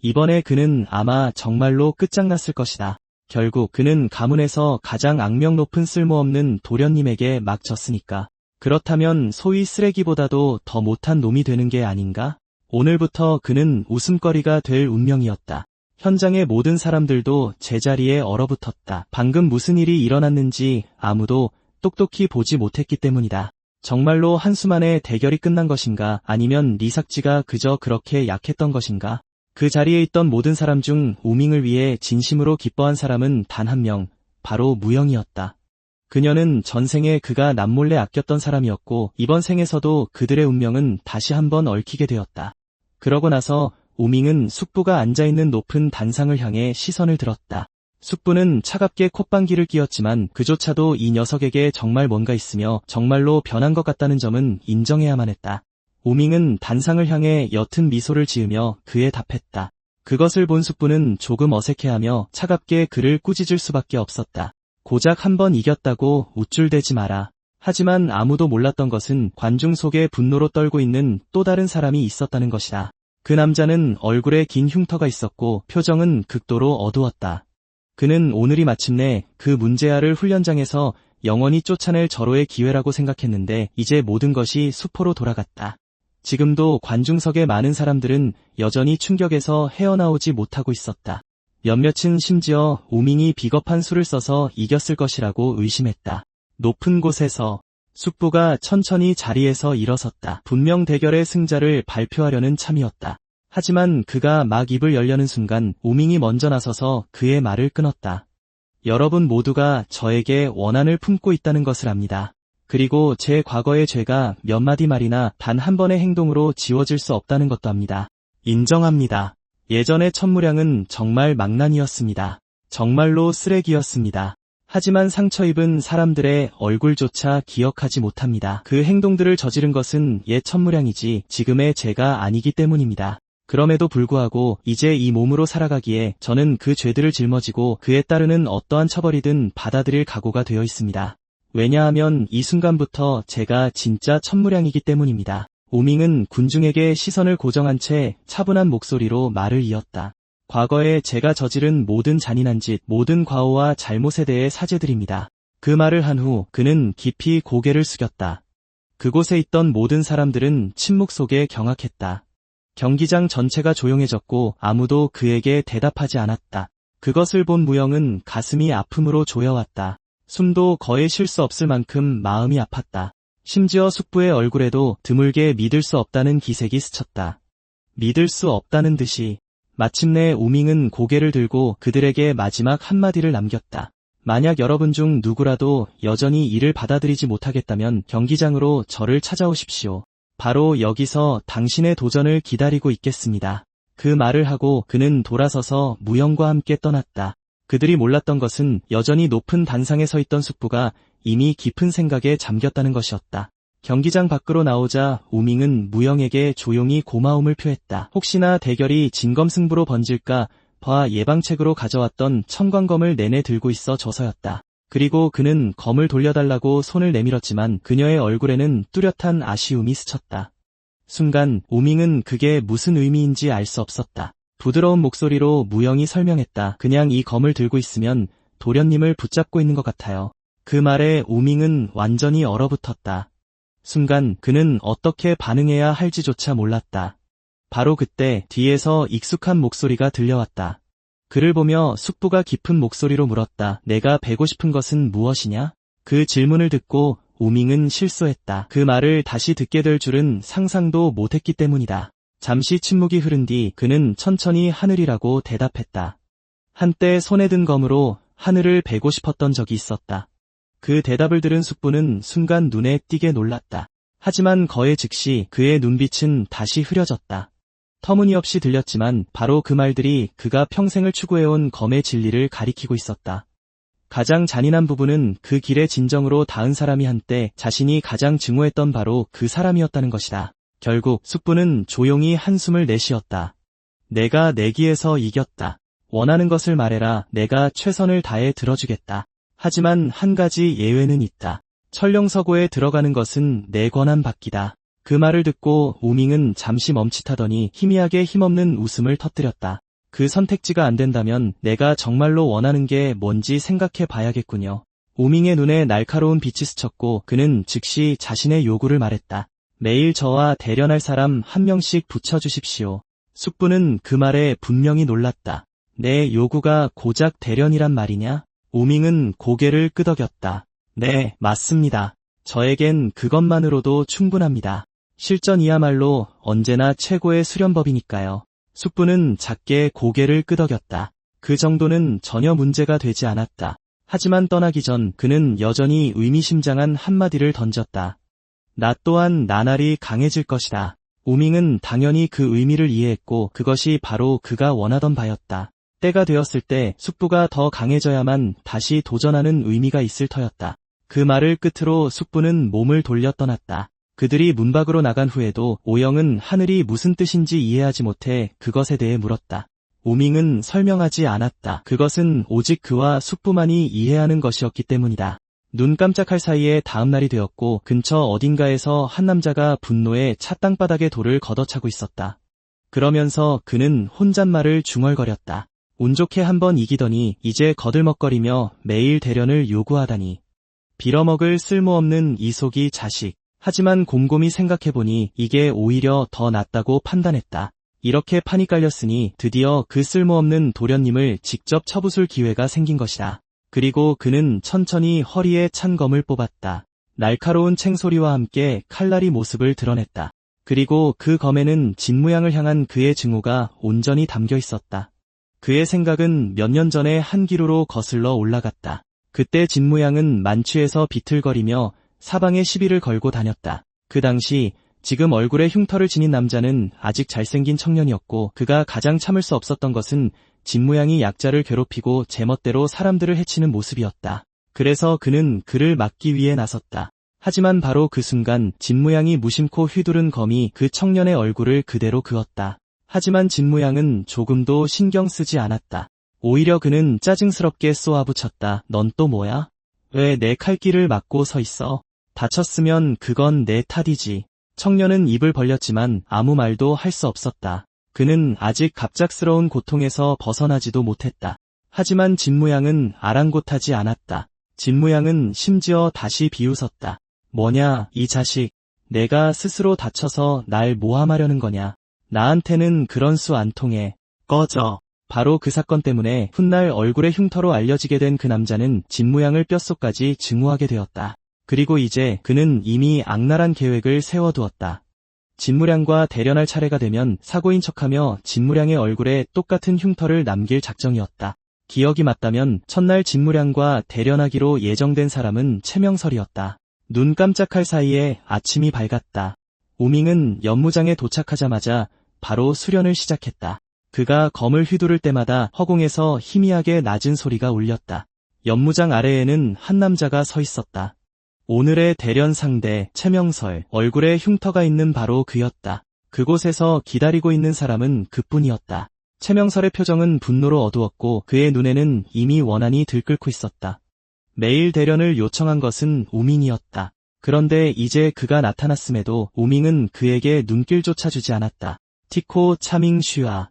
이번에 그는 아마 정말로 끝장났을 것이다. 결국 그는 가문에서 가장 악명 높은 쓸모없는 도련님에게 막 졌으니까. 그렇다면 소위 쓰레기보다도 더 못한 놈이 되는 게 아닌가? 오늘부터 그는 웃음거리가 될 운명이었다. 현장의 모든 사람들도 제자리에 얼어붙었다. 방금 무슨 일이 일어났는지 아무도 똑똑히 보지 못했기 때문이다. 정말로 한수만의 대결이 끝난 것인가, 아니면 리삭지가 그저 그렇게 약했던 것인가? 그 자리에 있던 모든 사람 중 우밍을 위해 진심으로 기뻐한 사람은 단 한 명, 바로 무영이었다. 그녀는 전생에 그가 남몰래 아꼈던 사람이었고 이번 생에서도 그들의 운명은 다시 한번 얽히게 되었다. 그러고 나서 우밍은 숙부가 앉아있는 높은 단상을 향해 시선을 들었다. 숙부는 차갑게 콧방귀를 뀌었지만 그조차도 이 녀석에게 정말 뭔가 있으며 정말로 변한 것 같다는 점은 인정해야만 했다. 우밍은 단상을 향해 옅은 미소를 지으며 그에 답했다. 그것을 본 숙부는 조금 어색해하며 차갑게 그를 꾸짖을 수밖에 없었다. 고작 한 번 이겼다고 우쭐대지 마라. 하지만 아무도 몰랐던 것은 관중 속에 분노로 떨고 있는 또 다른 사람이 있었다는 것이다. 그 남자는 얼굴에 긴 흉터가 있었고 표정은 극도로 어두웠다. 그는 오늘이 마침내 그 문제아를 훈련장에서 영원히 쫓아낼 절호의 기회라고 생각했는데 이제 모든 것이 수포로 돌아갔다. 지금도 관중석의 많은 사람들은 여전히 충격에서 헤어나오지 못하고 있었다. 몇몇은 심지어 우밍이 비겁한 수를 써서 이겼을 것이라고 의심했다. 높은 곳에서 숙부가 천천히 자리에서 일어섰다. 분명 대결의 승자를 발표하려는 참이었다. 하지만 그가 막 입을 열려는 순간 우밍이 먼저 나서서 그의 말을 끊었다. 여러분 모두가 저에게 원한을 품고 있다는 것을 압니다. 그리고 제 과거의 죄가 몇 마디 말이나 단 한 번의 행동으로 지워질 수 없다는 것도 압니다. 인정합니다. 예전의 천무량은 정말 망난이었습니다. 정말로 쓰레기였습니다. 하지만 상처 입은 사람들의 얼굴조차 기억하지 못합니다. 그 행동들을 저지른 것은 옛 천무량이지 지금의 제가 아니기 때문입니다. 그럼에도 불구하고 이제 이 몸으로 살아가기에 저는 그 죄들을 짊어지고 그에 따르는 어떠한 처벌이든 받아들일 각오가 되어 있습니다. 왜냐하면 이 순간부터 제가 진짜 천무량이기 때문입니다. 우밍은 군중에게 시선을 고정한 채 차분한 목소리로 말을 이었다. 과거에 제가 저지른 모든 잔인한 짓, 모든 과오와 잘못에 대해 사죄드립니다. 그 말을 한 후 그는 깊이 고개를 숙였다. 그곳에 있던 모든 사람들은 침묵 속에 경악했다. 경기장 전체가 조용해졌고 아무도 그에게 대답하지 않았다. 그것을 본 무영은 가슴이 아픔으로 조여왔다. 숨도 거의 쉴 수 없을 만큼 마음이 아팠다. 심지어 숙부의 얼굴에도 드물게 믿을 수 없다는 기색이 스쳤다. 믿을 수 없다는 듯이. 마침내 우밍은 고개를 들고 그들에게 마지막 한마디를 남겼다. 만약 여러분 중 누구라도 여전히 이를 받아들이지 못하겠다면 경기장으로 저를 찾아오십시오. 바로 여기서 당신의 도전을 기다리고 있겠습니다. 그 말을 하고 그는 돌아서서 무영과 함께 떠났다. 그들이 몰랐던 것은 여전히 높은 단상에 서 있던 숙부가 이미 깊은 생각에 잠겼다는 것이었다. 경기장 밖으로 나오자 우밍은 무영에게 조용히 고마움을 표했다. 혹시나 대결이 진검승부로 번질까 봐 예방책으로 가져왔던 청광검을 내내 들고 있어 줘서였다. 그리고 그는 검을 돌려달라고 손을 내밀었지만 그녀의 얼굴에는 뚜렷한 아쉬움이 스쳤다. 순간 우밍은 그게 무슨 의미인지 알 수 없었다. 부드러운 목소리로 무영이 설명했다. 그냥 이 검을 들고 있으면 도련님을 붙잡고 있는 것 같아요. 그 말에 우밍은 완전히 얼어붙었다. 순간 그는 어떻게 반응해야 할지조차 몰랐다. 바로 그때 뒤에서 익숙한 목소리가 들려왔다. 그를 보며 숙부가 깊은 목소리로 물었다. 내가 베고 싶은 것은 무엇이냐? 그 질문을 듣고 우밍은 실소했다. 그 말을 다시 듣게 될 줄은 상상도 못했기 때문이다. 잠시 침묵이 흐른 뒤 그는 천천히 하늘이라고 대답했다. 한때 손에 든 검으로 하늘을 베고 싶었던 적이 있었다. 그 대답을 들은 숙부는 순간 눈에 띄게 놀랐다. 하지만 거의 즉시 그의 눈빛은 다시 흐려졌다. 터무니없이 들렸지만 바로 그 말들이 그가 평생을 추구해온 검의 진리를 가리키고 있었다. 가장 잔인한 부분은 그 길에 진정으로 닿은 사람이 한때 자신이 가장 증오했던 바로 그 사람이었다는 것이다. 결국 숙부는 조용히 한숨을 내쉬었다. 내가 내기에서 이겼다. 원하는 것을 말해라. 내가 최선을 다해 들어주겠다. 하지만 한 가지 예외는 있다. 천령서고에 들어가는 것은 내 권한 밖이다. 그 말을 듣고 우밍은 잠시 멈칫하더니 희미하게 힘없는 웃음을 터뜨렸다. 그 선택지가 안 된다면 내가 정말로 원하는 게 뭔지 생각해 봐야겠군요. 우밍의 눈에 날카로운 빛이 스쳤고 그는 즉시 자신의 요구를 말했다. 매일 저와 대련할 사람 한 명씩 붙여주십시오. 숙부는 그 말에 분명히 놀랐다. 내 요구가 고작 대련이란 말이냐? 우밍은 고개를 끄덕였다. 네, 맞습니다. 저에겐 그것만으로도 충분합니다. 실전이야말로 언제나 최고의 수련법이니까요. 숙부는 작게 고개를 끄덕였다. 그 정도는 전혀 문제가 되지 않았다. 하지만 떠나기 전 그는 여전히 의미심장한 한마디를 던졌다. 나 또한 나날이 강해질 것이다. 우밍은 당연히 그 의미를 이해했고 그것이 바로 그가 원하던 바였다. 때가 되었을 때 숙부가 더 강해져야만 다시 도전하는 의미가 있을 터였다. 그 말을 끝으로 숙부는 몸을 돌려 떠났다. 그들이 문 밖으로 나간 후에도 오영은 하늘이 무슨 뜻인지 이해하지 못해 그것에 대해 물었다. 우밍은 설명하지 않았다. 그것은 오직 그와 숙부만이 이해하는 것이었기 때문이다. 눈 깜짝할 사이에 다음 날이 되었고 근처 어딘가에서 한 남자가 분노에 차 땅바닥에 돌을 걷어차고 있었다. 그러면서 그는 혼잣말을 중얼거렸다. 운 좋게 한번 이기더니 이제 거들먹거리며 매일 대련을 요구하다니. 빌어먹을 쓸모없는 이속이 자식. 하지만 곰곰이 생각해보니 이게 오히려 더 낫다고 판단했다. 이렇게 판이 깔렸으니 드디어 그 쓸모없는 도련님을 직접 쳐부술 기회가 생긴 것이다. 그리고 그는 천천히 허리에 찬 검을 뽑았다. 날카로운 챙소리와 함께 칼날이 모습을 드러냈다. 그리고 그 검에는 진무양을 향한 그의 증오가 온전히 담겨 있었다. 그의 생각은 몇 년 전에 한 기로로 거슬러 올라갔다. 그때 진무양은 만취해서 비틀거리며 사방에 시비를 걸고 다녔다. 그 당시 지금 얼굴에 흉터를 지닌 남자는 아직 잘생긴 청년이었고 그가 가장 참을 수 없었던 것은 진무양이 약자를 괴롭히고 제멋대로 사람들을 해치는 모습이었다. 그래서 그는 그를 막기 위해 나섰다. 하지만 바로 그 순간 진무양이 무심코 휘두른 검이 그 청년의 얼굴을 그대로 그었다. 하지만 진무양은 조금도 신경 쓰지 않았다. 오히려 그는 짜증스럽게 쏘아붙였다. 넌 또 뭐야? 왜 내 칼길을 막고 서 있어? 다쳤으면 그건 내 탓이지. 청년은 입을 벌렸지만 아무 말도 할 수 없었다. 그는 아직 갑작스러운 고통에서 벗어나지도 못했다. 하지만 진무양은 아랑곳하지 않았다. 진무양은 심지어 다시 비웃었다. 뭐냐, 이 자식. 내가 스스로 다쳐서 날 모함하려는 거냐. 나한테는 그런 수 안 통해. 꺼져. 바로 그 사건 때문에 훗날 얼굴의 흉터로 알려지게 된 그 남자는 진무양을 뼛속까지 증오하게 되었다. 그리고 이제 그는 이미 악랄한 계획을 세워두었다. 진무량과 대련할 차례가 되면 사고인 척하며 진무량의 얼굴에 똑같은 흉터를 남길 작정이었다. 기억이 맞다면 첫날 진무량과 대련하기로 예정된 사람은 최명설이었다. 눈 깜짝할 사이에 아침이 밝았다. 우밍은 연무장에 도착하자마자 바로 수련을 시작했다. 그가 검을 휘두를 때마다 허공에서 희미하게 낮은 소리가 울렸다. 연무장 아래에는 한 남자가 서 있었다. 오늘의 대련 상대 최명설, 얼굴에 흉터가 있는 바로 그였다. 그곳에서 기다리고 있는 사람은 그뿐이었다. 최명설의 표정은 분노로 어두웠고 그의 눈에는 이미 원한이 들끓고 있었다. 매일 대련을 요청한 것은 우밍이었다. 그런데 이제 그가 나타났음에도 우밍은 그에게 눈길조차 주지 않았다. 티코 차밍 슈아.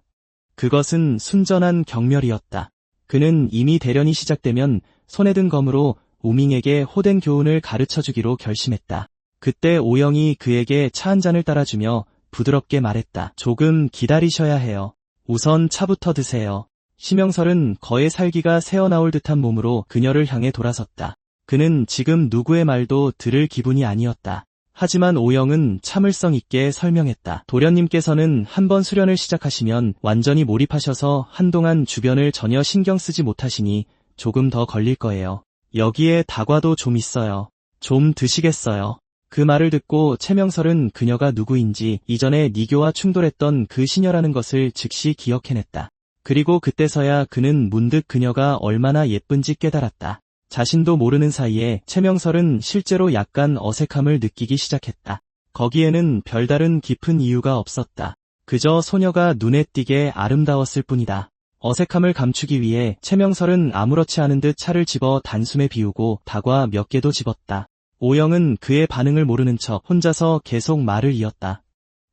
그것은 순전한 경멸이었다. 그는 이미 대련이 시작되면 손에 든 검으로 우밍에게 호된 교훈을 가르쳐주기로 결심했다. 그때 오영이 그에게 차 한 잔을 따라주며 부드럽게 말했다. 조금 기다리셔야 해요. 우선 차부터 드세요. 심영설은 거의 살기가 새어나올 듯한 몸으로 그녀를 향해 돌아섰다. 그는 지금 누구의 말도 들을 기분이 아니었다. 하지만 오영은 참을성 있게 설명했다. 도련님께서는 한번 수련을 시작하시면 완전히 몰입하셔서 한동안 주변을 전혀 신경 쓰지 못하시니 조금 더 걸릴 거예요. 여기에 다과도 좀 있어요. 좀 드시겠어요? 그 말을 듣고 최명설은 그녀가 누구인지 이전에 니교와 충돌했던 그 시녀라는 것을 즉시 기억해냈다. 그리고 그때서야 그는 문득 그녀가 얼마나 예쁜지 깨달았다. 자신도 모르는 사이에 최명설은 실제로 약간 어색함을 느끼기 시작했다. 거기에는 별다른 깊은 이유가 없었다. 그저 소녀가 눈에 띄게 아름다웠을 뿐이다. 어색함을 감추기 위해 최명설은 아무렇지 않은 듯 차를 집어 단숨에 비우고 다과 몇 개도 집었다. 오영은 그의 반응을 모르는 척 혼자서 계속 말을 이었다.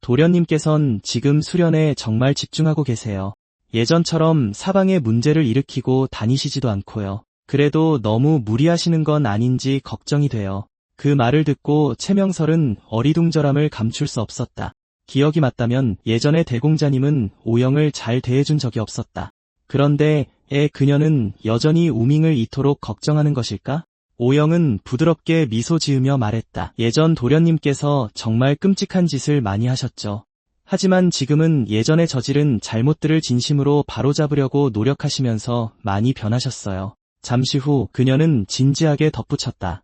도련님께선 지금 수련에 정말 집중하고 계세요. 예전처럼 사방에 문제를 일으키고 다니시지도 않고요. 그래도 너무 무리하시는 건 아닌지 걱정이 돼요. 그 말을 듣고 최명설은 어리둥절함을 감출 수 없었다. 기억이 맞다면 예전에 대공자님은 오영을 잘 대해준 적이 없었다. 그런데 그녀는 여전히 우밍을 이토록 걱정하는 것일까? 오영은 부드럽게 미소 지으며 말했다. 예전 도련님께서 정말 끔찍한 짓을 많이 하셨죠. 하지만 지금은 예전에 저지른 잘못들을 진심으로 바로잡으려고 노력하시면서 많이 변하셨어요. 잠시 후 그녀는 진지하게 덧붙였다.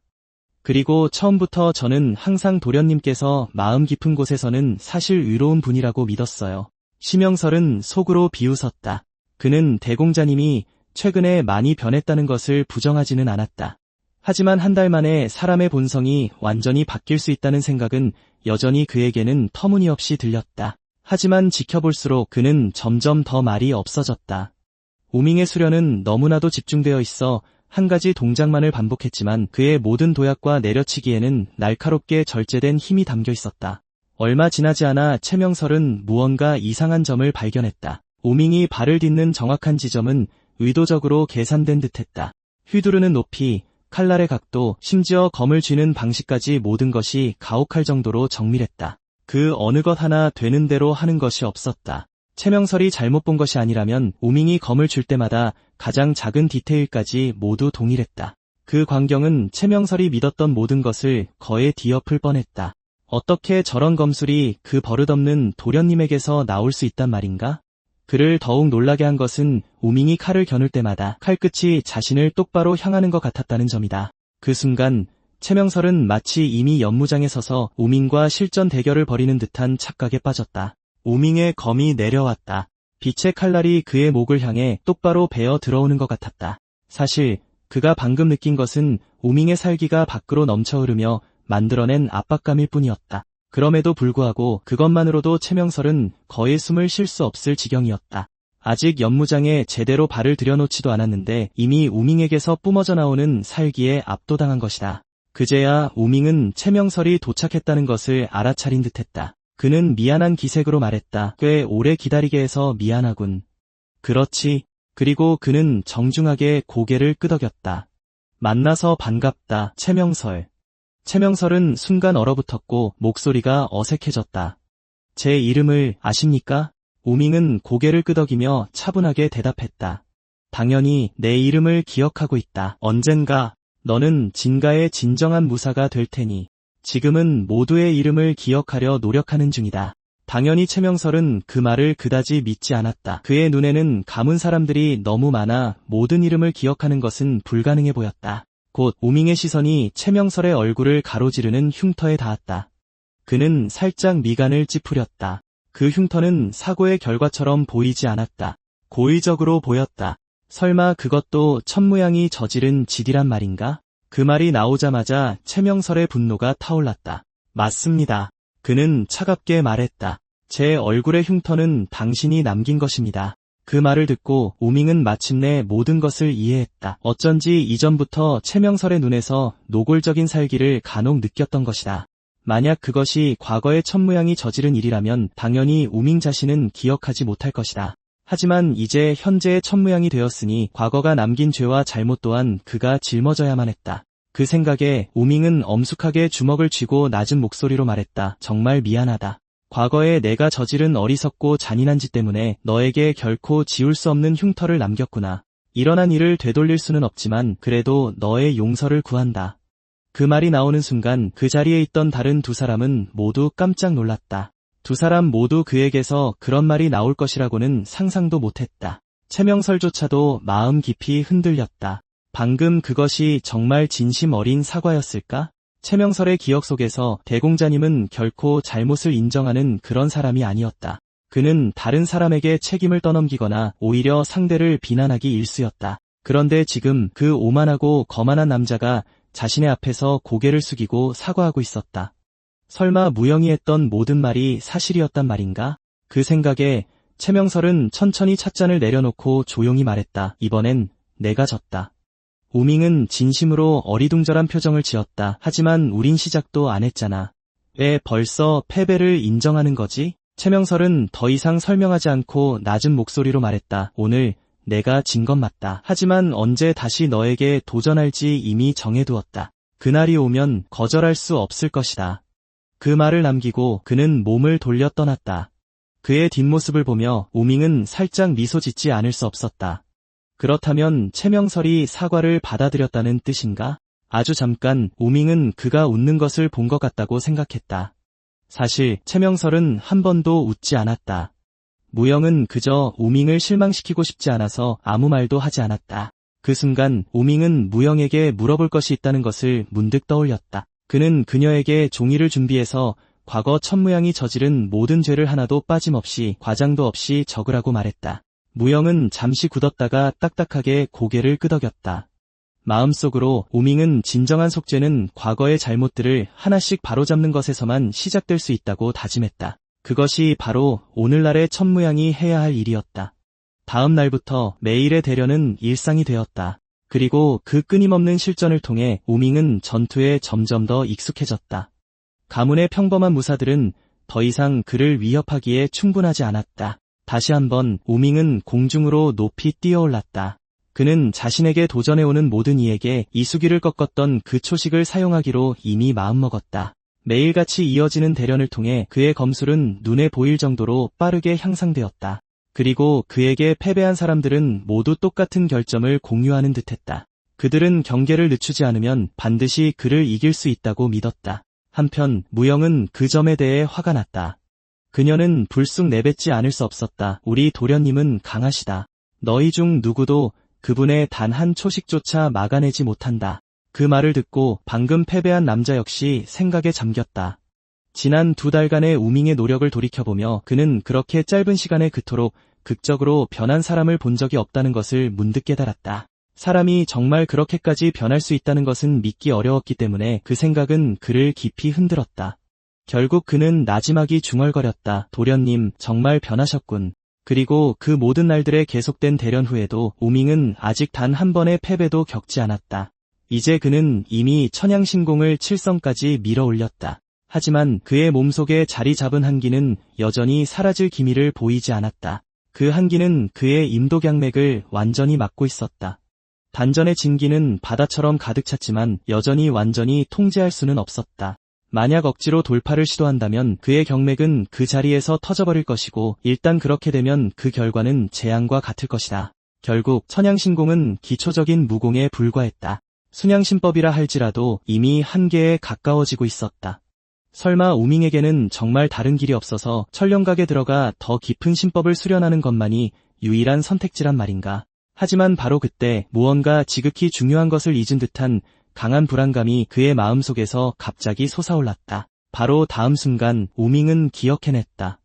그리고 처음부터 저는 항상 도련님께서 마음 깊은 곳에서는 사실 의로운 분이라고 믿었어요. 심영설은 속으로 비웃었다. 그는 대공자님이 최근에 많이 변했다는 것을 부정하지는 않았다. 하지만 한 달 만에 사람의 본성이 완전히 바뀔 수 있다는 생각은 여전히 그에게는 터무니없이 들렸다. 하지만 지켜볼수록 그는 점점 더 말이 없어졌다. 우밍의 수련은 너무나도 집중되어 있어 한 가지 동작만을 반복했지만 그의 모든 도약과 내려치기에는 날카롭게 절제된 힘이 담겨 있었다. 얼마 지나지 않아 최명설은 무언가 이상한 점을 발견했다. 우밍이 발을 딛는 정확한 지점은 의도적으로 계산된 듯했다. 휘두르는 높이, 칼날의 각도, 심지어 검을 쥐는 방식까지 모든 것이 가혹할 정도로 정밀했다. 그 어느 것 하나 되는 대로 하는 것이 없었다. 최명설이 잘못 본 것이 아니라면 우밍이 검을 줄 때마다 가장 작은 디테일까지 모두 동일했다. 그 광경은 최명설이 믿었던 모든 것을 거에 뒤엎을 뻔했다. 어떻게 저런 검술이 그 버릇없는 도련님에게서 나올 수 있단 말인가? 그를 더욱 놀라게 한 것은 우밍이 칼을 겨눌 때마다 칼끝이 자신을 똑바로 향하는 것 같았다는 점이다. 그 순간 최명설은 마치 이미 연무장에 서서 우밍과 실전 대결을 벌이는 듯한 착각에 빠졌다. 우밍의 검이 내려왔다. 빛의 칼날이 그의 목을 향해 똑바로 베어 들어오는 것 같았다. 사실 그가 방금 느낀 것은 우밍의 살기가 밖으로 넘쳐 흐르며 만들어낸 압박감일 뿐이었다. 그럼에도 불구하고 그것만으로도 최명설은 거의 숨을 쉴 수 없을 지경이었다. 아직 연무장에 제대로 발을 들여놓지도 않았는데 이미 우밍에게서 뿜어져 나오는 살기에 압도당한 것이다. 그제야 우밍은 최명설이 도착했다는 것을 알아차린 듯했다. 그는 미안한 기색으로 말했다. 꽤 오래 기다리게 해서 미안하군. 그렇지. 그리고 그는 정중하게 고개를 끄덕였다. 만나서 반갑다, 최명설. 최명설은 순간 얼어붙었고 목소리가 어색해졌다. 제 이름을 아십니까? 우밍은 고개를 끄덕이며 차분하게 대답했다. 당연히 내 이름을 기억하고 있다. 언젠가 너는 진가의 진정한 무사가 될 테니. 지금은 모두의 이름을 기억하려 노력하는 중이다. 당연히 최명설은 그 말을 그다지 믿지 않았다. 그의 눈에는 감은 사람들이 너무 많아 모든 이름을 기억하는 것은 불가능해 보였다. 곧 우밍의 시선이 최명설의 얼굴을 가로지르는 흉터에 닿았다. 그는 살짝 미간을 찌푸렸다. 그 흉터는 사고의 결과처럼 보이지 않았다. 고의적으로 보였다. 설마 그것도 천무양이 저지른 짓이란 말인가? 그 말이 나오자마자 최명설의 분노가 타올랐다. 맞습니다. 그는 차갑게 말했다. 제 얼굴의 흉터는 당신이 남긴 것입니다. 그 말을 듣고 우밍은 마침내 모든 것을 이해했다. 어쩐지 이전부터 최명설의 눈에서 노골적인 살기를 간혹 느꼈던 것이다. 만약 그것이 과거의 천무양이 저지른 일이라면 당연히 우밍 자신은 기억하지 못할 것이다. 하지만 이제 현재의 천무양이 되었으니 과거가 남긴 죄와 잘못 또한 그가 짊어져야만 했다. 그 생각에 우밍은 엄숙하게 주먹을 쥐고 낮은 목소리로 말했다. 정말 미안하다. 과거에 내가 저지른 어리석고 잔인한 짓 때문에 너에게 결코 지울 수 없는 흉터를 남겼구나. 일어난 일을 되돌릴 수는 없지만 그래도 너의 용서를 구한다. 그 말이 나오는 순간 그 자리에 있던 다른 두 사람은 모두 깜짝 놀랐다. 두 사람 모두 그에게서 그런 말이 나올 것이라고는 상상도 못했다. 최명설조차도 마음 깊이 흔들렸다. 방금 그것이 정말 진심 어린 사과였을까? 최명설의 기억 속에서 대공자님은 결코 잘못을 인정하는 그런 사람이 아니었다. 그는 다른 사람에게 책임을 떠넘기거나 오히려 상대를 비난하기 일쑤였다. 그런데 지금 그 오만하고 거만한 남자가 자신의 앞에서 고개를 숙이고 사과하고 있었다. 설마 무영이 했던 모든 말이 사실이었단 말인가? 그 생각에 최명설은 천천히 찻잔을 내려놓고 조용히 말했다. 이번엔 내가 졌다. 우밍은 진심으로 어리둥절한 표정을 지었다. 하지만 우린 시작도 안 했잖아. 왜 벌써 패배를 인정하는 거지? 최명설은 더 이상 설명하지 않고 낮은 목소리로 말했다. 오늘 내가 진 건 맞다. 하지만 언제 다시 너에게 도전할지 이미 정해두었다. 그날이 오면 거절할 수 없을 것이다. 그 말을 남기고 그는 몸을 돌려 떠났다. 그의 뒷모습을 보며 우밍은 살짝 미소 짓지 않을 수 없었다. 그렇다면 최명설이 사과를 받아들였다는 뜻인가? 아주 잠깐 우밍은 그가 웃는 것을 본 것 같다고 생각했다. 사실 최명설은 한 번도 웃지 않았다. 무영은 그저 우밍을 실망시키고 싶지 않아서 아무 말도 하지 않았다. 그 순간 우밍은 무영에게 물어볼 것이 있다는 것을 문득 떠올렸다. 그는 그녀에게 종이를 준비해서 과거 천무양이 저지른 모든 죄를 하나도 빠짐없이 과장도 없이 적으라고 말했다. 무영은 잠시 굳었다가 딱딱하게 고개를 끄덕였다. 마음속으로 우밍은 진정한 속죄는 과거의 잘못들을 하나씩 바로잡는 것에서만 시작될 수 있다고 다짐했다. 그것이 바로 오늘날의 천무양이 해야 할 일이었다. 다음 날부터 매일의 대련은 일상이 되었다. 그리고 그 끊임없는 실전을 통해 우밍은 전투에 점점 더 익숙해졌다. 가문의 평범한 무사들은 더 이상 그를 위협하기에 충분하지 않았다. 다시 한번 우밍은 공중으로 높이 뛰어올랐다. 그는 자신에게 도전해오는 모든 이에게 이수기를 꺾었던 그 초식을 사용하기로 이미 마음먹었다. 매일같이 이어지는 대련을 통해 그의 검술은 눈에 보일 정도로 빠르게 향상되었다. 그리고 그에게 패배한 사람들은 모두 똑같은 결점을 공유하는 듯했다. 그들은 경계를 늦추지 않으면 반드시 그를 이길 수 있다고 믿었다. 한편 무영은 그 점에 대해 화가 났다. 그녀는 불쑥 내뱉지 않을 수 없었다. 우리 도련님은 강하시다. 너희 중 누구도 그분의 단 한 초식조차 막아내지 못한다. 그 말을 듣고 방금 패배한 남자 역시 생각에 잠겼다. 지난 2달간의 우밍의 노력을 돌이켜보며 그는 그렇게 짧은 시간에 그토록 극적으로 변한 사람을 본 적이 없다는 것을 문득 깨달았다. 사람이 정말 그렇게까지 변할 수 있다는 것은 믿기 어려웠기 때문에 그 생각은 그를 깊이 흔들었다. 결국 그는 나지막이 중얼거렸다. 도련님, 정말 변하셨군. 그리고 그 모든 날들의 계속된 대련 후에도 우밍은 아직 단 한 번의 패배도 겪지 않았다. 이제 그는 이미 천양신공을 7성까지 밀어 올렸다. 하지만 그의 몸속에 자리 잡은 한기는 여전히 사라질 기미를 보이지 않았다. 그 한기는 그의 임도경맥을 완전히 막고 있었다. 단전의 진기는 바다처럼 가득 찼지만 여전히 완전히 통제할 수는 없었다. 만약 억지로 돌파를 시도한다면 그의 경맥은 그 자리에서 터져버릴 것이고 일단 그렇게 되면 그 결과는 재앙과 같을 것이다. 결국 천양신공은 기초적인 무공에 불과했다. 순양신법이라 할지라도 이미 한계에 가까워지고 있었다. 설마 우밍에게는 정말 다른 길이 없어서 천령각에 들어가 더 깊은 신법을 수련하는 것만이 유일한 선택지란 말인가. 하지만 바로 그때 무언가 지극히 중요한 것을 잊은 듯한 강한 불안감이 그의 마음속에서 갑자기 솟아올랐다. 바로 다음 순간 우밍은 기억해냈다.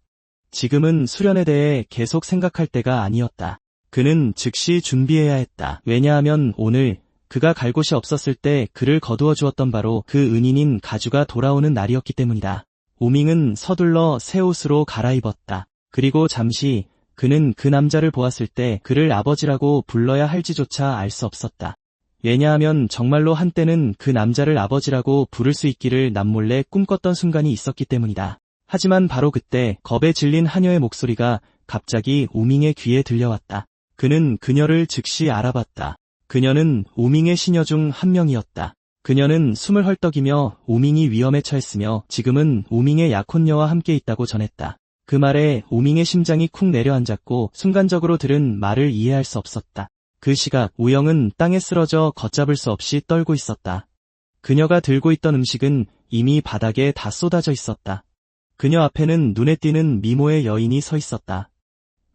지금은 수련에 대해 계속 생각할 때가 아니었다. 그는 즉시 준비해야 했다. 왜냐하면 오늘 그가 갈 곳이 없었을 때 그를 거두어 주었던 바로 그 은인인 가주가 돌아오는 날이었기 때문이다. 우밍은 서둘러 새 옷으로 갈아입었다. 그리고 잠시 그는 그 남자를 보았을 때 그를 아버지라고 불러야 할지조차 알 수 없었다. 왜냐하면 정말로 한때는 그 남자를 아버지라고 부를 수 있기를 남몰래 꿈꿨던 순간이 있었기 때문이다. 하지만 바로 그때 겁에 질린 하녀의 목소리가 갑자기 우밍의 귀에 들려왔다. 그는 그녀를 즉시 알아봤다. 그녀는 우밍의 시녀 중 한 명이었다. 그녀는 숨을 헐떡이며 우밍이 위험에 처했으며 지금은 우밍의 약혼녀와 함께 있다고 전했다. 그 말에 우밍의 심장이 쿵 내려앉았고 순간적으로 들은 말을 이해할 수 없었다. 그 시각 우영은 땅에 쓰러져 걷잡을 수 없이 떨고 있었다. 그녀가 들고 있던 음식은 이미 바닥에 다 쏟아져 있었다. 그녀 앞에는 눈에 띄는 미모의 여인이 서 있었다.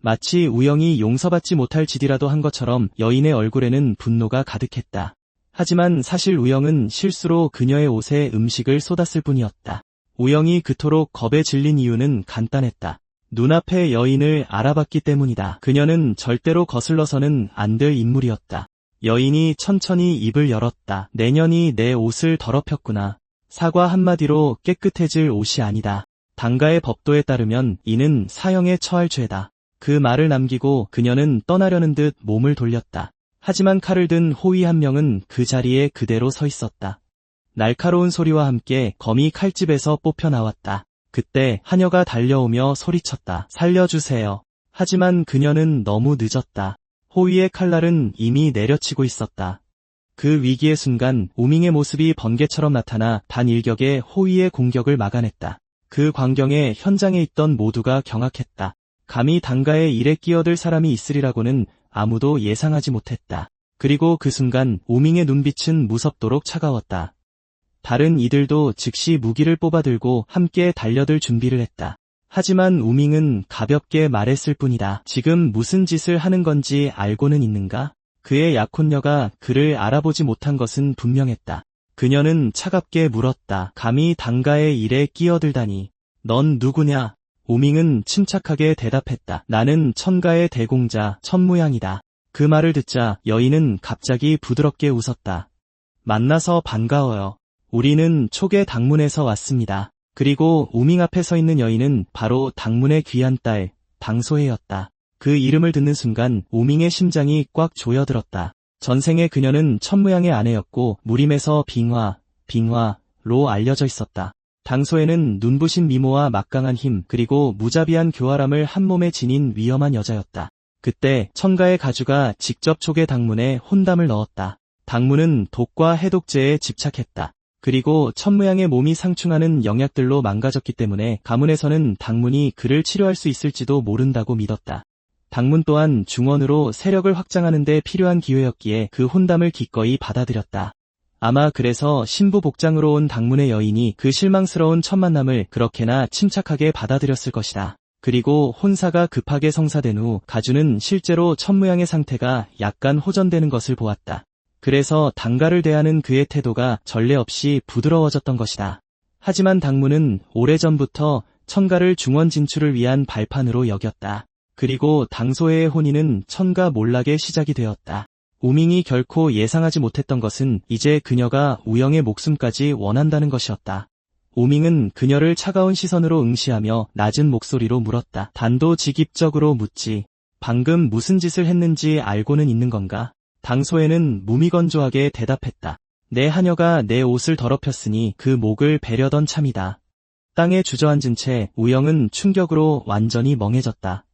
마치 우영이 용서받지 못할 짓이라도 한 것처럼 여인의 얼굴에는 분노가 가득했다. 하지만 사실 우영은 실수로 그녀의 옷에 음식을 쏟았을 뿐이었다. 우영이 그토록 겁에 질린 이유는 간단했다. 눈앞의 여인을 알아봤기 때문이다. 그녀는 절대로 거슬러서는 안 될 인물이었다. 여인이 천천히 입을 열었다. 내년이 내 옷을 더럽혔구나. 사과 한마디로 깨끗해질 옷이 아니다. 당가의 법도에 따르면 이는 사형에 처할 죄다. 그 말을 남기고 그녀는 떠나려는 듯 몸을 돌렸다. 하지만 칼을 든 호위 한 명은 그 자리에 그대로 서 있었다. 날카로운 소리와 함께 검이 칼집에서 뽑혀 나왔다. 그때 하녀가 달려오며 소리쳤다. 살려주세요. 하지만 그녀는 너무 늦었다. 호위의 칼날은 이미 내려치고 있었다. 그 위기의 순간 우밍의 모습이 번개처럼 나타나 단일격의 호위의 공격을 막아냈다. 그 광경에 현장에 있던 모두가 경악했다. 감히 당가에 일에 끼어들 사람이 있으리라고는 아무도 예상하지 못했다. 그리고 그 순간 우밍의 눈빛은 무섭도록 차가웠다. 다른 이들도 즉시 무기를 뽑아들고 함께 달려들 준비를 했다. 하지만 우밍은 가볍게 말했을 뿐이다. 지금 무슨 짓을 하는 건지 알고는 있는가? 그의 약혼녀가 그를 알아보지 못한 것은 분명했다. 그녀는 차갑게 물었다. 감히 당가의 일에 끼어들다니. 넌 누구냐? 우밍은 침착하게 대답했다. 나는 천가의 대공자 천무양이다. 그 말을 듣자 여인은 갑자기 부드럽게 웃었다. 만나서 반가워요. 우리는 초계 당문에서 왔습니다. 그리고 우밍 앞에 서 있는 여인은 바로 당문의 귀한 딸 당소혜였다. 그 이름을 듣는 순간 우밍의 심장이 꽉 조여들었다. 전생에 그녀는 천무양의 아내였고 무림에서 빙화로 알려져 있었다. 당소혜는 눈부신 미모와 막강한 힘 그리고 무자비한 교활함을 한 몸에 지닌 위험한 여자였다. 그때 천가의 가주가 직접 초계 당문에 혼담을 넣었다. 당문은 독과 해독제에 집착했다. 그리고 천무양의 몸이 상충하는 영약들로 망가졌기 때문에 가문에서는 당문이 그를 치료할 수 있을지도 모른다고 믿었다. 당문 또한 중원으로 세력을 확장하는 데 필요한 기회였기에 그 혼담을 기꺼이 받아들였다. 아마 그래서 신부 복장으로 온 당문의 여인이 그 실망스러운 첫 만남을 그렇게나 침착하게 받아들였을 것이다. 그리고 혼사가 급하게 성사된 후 가주는 실제로 천무양의 상태가 약간 호전되는 것을 보았다. 그래서 당가를 대하는 그의 태도가 전례 없이 부드러워졌던 것이다. 하지만 당문은 오래전부터 천가를 중원 진출을 위한 발판으로 여겼다. 그리고 당소혜의 혼인은 천가 몰락의 시작이 되었다. 우밍이 결코 예상하지 못했던 것은 이제 그녀가 우영의 목숨까지 원한다는 것이었다. 우밍은 그녀를 차가운 시선으로 응시하며 낮은 목소리로 물었다. 단도직입적으로 묻지. 방금 무슨 짓을 했는지 알고는 있는 건가? 당소혜는 무미건조하게 대답했다. 내 하녀가 내 옷을 더럽혔으니 그 목을 베려던 참이다. 땅에 주저앉은 채 우영은 충격으로 완전히 멍해졌다.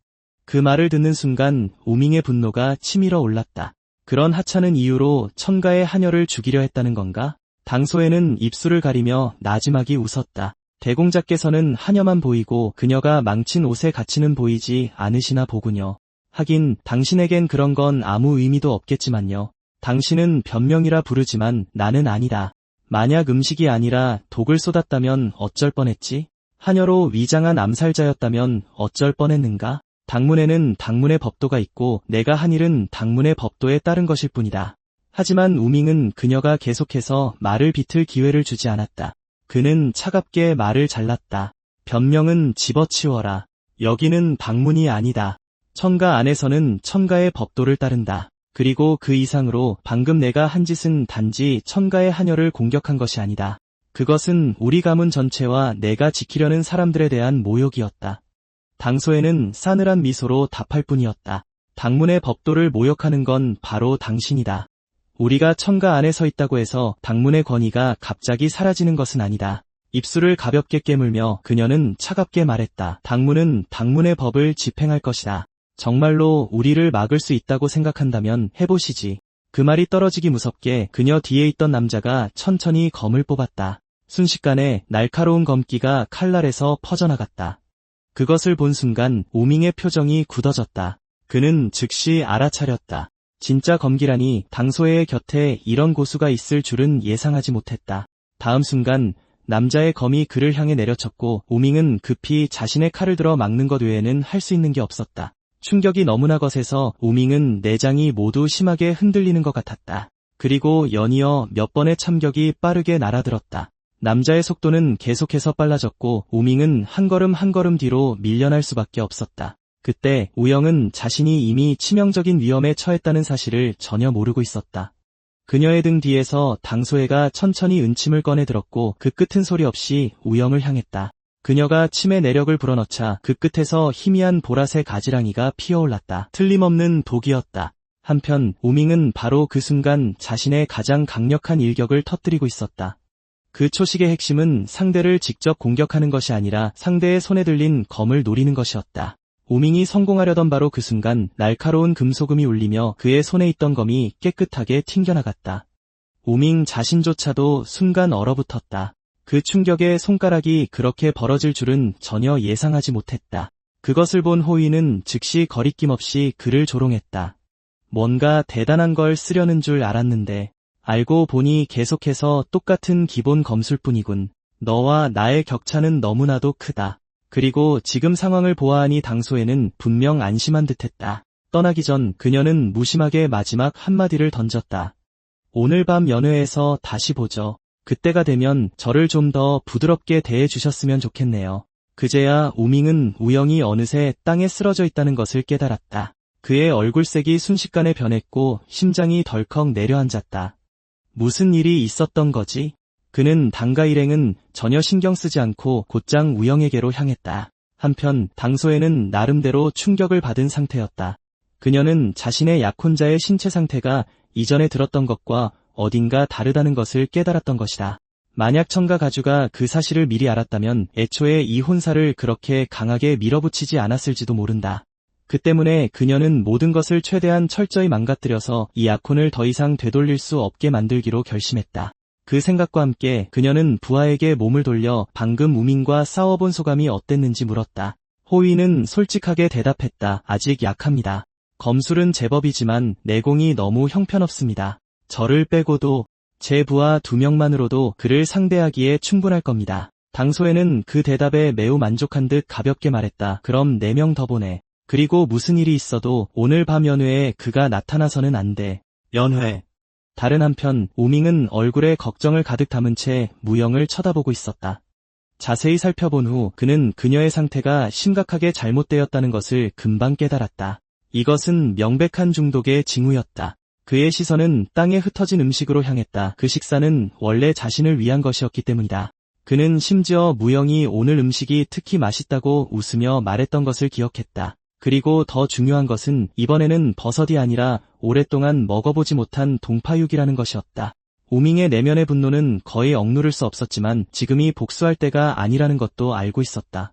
그 말을 듣는 순간 우밍의 분노가 치밀어 올랐다. 그런 하찮은 이유로 천가의 하녀를 죽이려 했다는 건가? 당소혜는 입술을 가리며 나지막이 웃었다. 대공자께서는 하녀만 보이고 그녀가 망친 옷의 가치는 보이지 않으시나 보군요. 하긴 당신에겐 그런 건 아무 의미도 없겠지만요. 당신은 변명이라 부르지만 나는 아니다. 만약 음식이 아니라 독을 쏟았다면 어쩔 뻔했지? 하녀로 위장한 암살자였다면 어쩔 뻔했는가? 당문에는 당문의 법도가 있고 내가 한 일은 당문의 법도에 따른 것일 뿐이다. 하지만 우밍은 그녀가 계속해서 말을 비틀 기회를 주지 않았다. 그는 차갑게 말을 잘랐다. 변명은 집어치워라. 여기는 당문이 아니다. 천가 안에서는 천가의 법도를 따른다. 그리고 그 이상으로 방금 내가 한 짓은 단지 천가의 하녀를 공격한 것이 아니다. 그것은 우리 가문 전체와 내가 지키려는 사람들에 대한 모욕이었다. 당소혜는 싸늘한 미소로 답할 뿐이었다. 당문의 법도를 모욕하는 건 바로 당신이다. 우리가 천가 안에 서 있다고 해서 당문의 권위가 갑자기 사라지는 것은 아니다. 입술을 가볍게 깨물며 그녀는 차갑게 말했다. 당문은 당문의 법을 집행할 것이다. 정말로 우리를 막을 수 있다고 생각한다면 해보시지. 그 말이 떨어지기 무섭게 그녀 뒤에 있던 남자가 천천히 검을 뽑았다. 순식간에 날카로운 검기가 칼날에서 퍼져나갔다. 그것을 본 순간 우밍의 표정이 굳어졌다. 그는 즉시 알아차렸다. 진짜 검기라니 당소혜의 곁에 이런 고수가 있을 줄은 예상하지 못했다. 다음 순간 남자의 검이 그를 향해 내려쳤고 우밍은 급히 자신의 칼을 들어 막는 것 외에는 할 수 있는 게 없었다. 충격이 너무나 거세서 우밍은 내장이 모두 심하게 흔들리는 것 같았다. 그리고 연이어 몇 번의 참격이 빠르게 날아들었다. 남자의 속도는 계속해서 빨라졌고 우밍은 한 걸음 한 걸음 뒤로 밀려날 수밖에 없었다. 그때 우영은 자신이 이미 치명적인 위험에 처했다는 사실을 전혀 모르고 있었다. 그녀의 등 뒤에서 당소혜가 천천히 은침을 꺼내 들었고 그 끝은 소리 없이 우영을 향했다. 그녀가 침에 내력을 불어넣자 그 끝에서 희미한 보라색 가지랑이가 피어올랐다. 틀림없는 독이었다. 한편 우밍은 바로 그 순간 자신의 가장 강력한 일격을 터뜨리고 있었다. 그 초식의 핵심은 상대를 직접 공격하는 것이 아니라 상대의 손에 들린 검을 노리는 것이었다. 우밍이 성공하려던 바로 그 순간 날카로운 금소금이 울리며 그의 손에 있던 검이 깨끗하게 튕겨나갔다. 우밍 자신조차도 순간 얼어붙었다. 그 충격에 손가락이 그렇게 벌어질 줄은 전혀 예상하지 못했다. 그것을 본 호위는 즉시 거리낌 없이 그를 조롱했다. 뭔가 대단한 걸 쓰려는 줄 알았는데 알고 보니 계속해서 똑같은 기본 검술뿐이군. 너와 나의 격차는 너무나도 크다. 그리고 지금 상황을 보아하니 당소혜는 분명 안심한 듯했다. 떠나기 전 그녀는 무심하게 마지막 한마디를 던졌다. 오늘 밤 연회에서 다시 보죠. 그때가 되면 저를 좀 더 부드럽게 대해주셨으면 좋겠네요. 그제야 우밍은 우영이 어느새 땅에 쓰러져 있다는 것을 깨달았다. 그의 얼굴색이 순식간에 변했고 심장이 덜컥 내려앉았다. 무슨 일이 있었던 거지? 그는 당가 일행은 전혀 신경 쓰지 않고 곧장 우영에게로 향했다. 한편 당소에는 나름대로 충격을 받은 상태였다. 그녀는 자신의 약혼자의 신체 상태가 이전에 들었던 것과 어딘가 다르다는 것을 깨달았던 것이다. 만약 청가 가주가 그 사실을 미리 알았다면 애초에 이 혼사를 그렇게 강하게 밀어붙이지 않았을지도 모른다. 그 때문에 그녀는 모든 것을 최대한 철저히 망가뜨려서 이 약혼을 더 이상 되돌릴 수 없게 만들기로 결심했다. 그 생각과 함께 그녀는 부하에게 몸을 돌려 방금 우민과 싸워본 소감이 어땠는지 물었다. 호위는 솔직하게 대답했다. 아직 약합니다. 검술은 제법이지만 내공이 너무 형편없습니다. 저를 빼고도 제 부하 2명만으로도 그를 상대하기에 충분할 겁니다. 당소에는 그 대답에 매우 만족한 듯 가볍게 말했다. 그럼 4명 더 보내. 그리고 무슨 일이 있어도 오늘 밤 연회에 그가 나타나서는 안 돼. 연회. 다른 한편 우밍은 얼굴에 걱정을 가득 담은 채 무영을 쳐다보고 있었다. 자세히 살펴본 후 그는 그녀의 상태가 심각하게 잘못되었다는 것을 금방 깨달았다. 이것은 명백한 중독의 징후였다. 그의 시선은 땅에 흩어진 음식으로 향했다. 그 식사는 원래 자신을 위한 것이었기 때문이다. 그는 심지어 무영이 오늘 음식이 특히 맛있다고 웃으며 말했던 것을 기억했다. 그리고 더 중요한 것은 이번에는 버섯이 아니라 오랫동안 먹어보지 못한 동파육이라는 것이었다. 우밍의 내면의 분노는 거의 억누를 수 없었지만 지금이 복수할 때가 아니라는 것도 알고 있었다.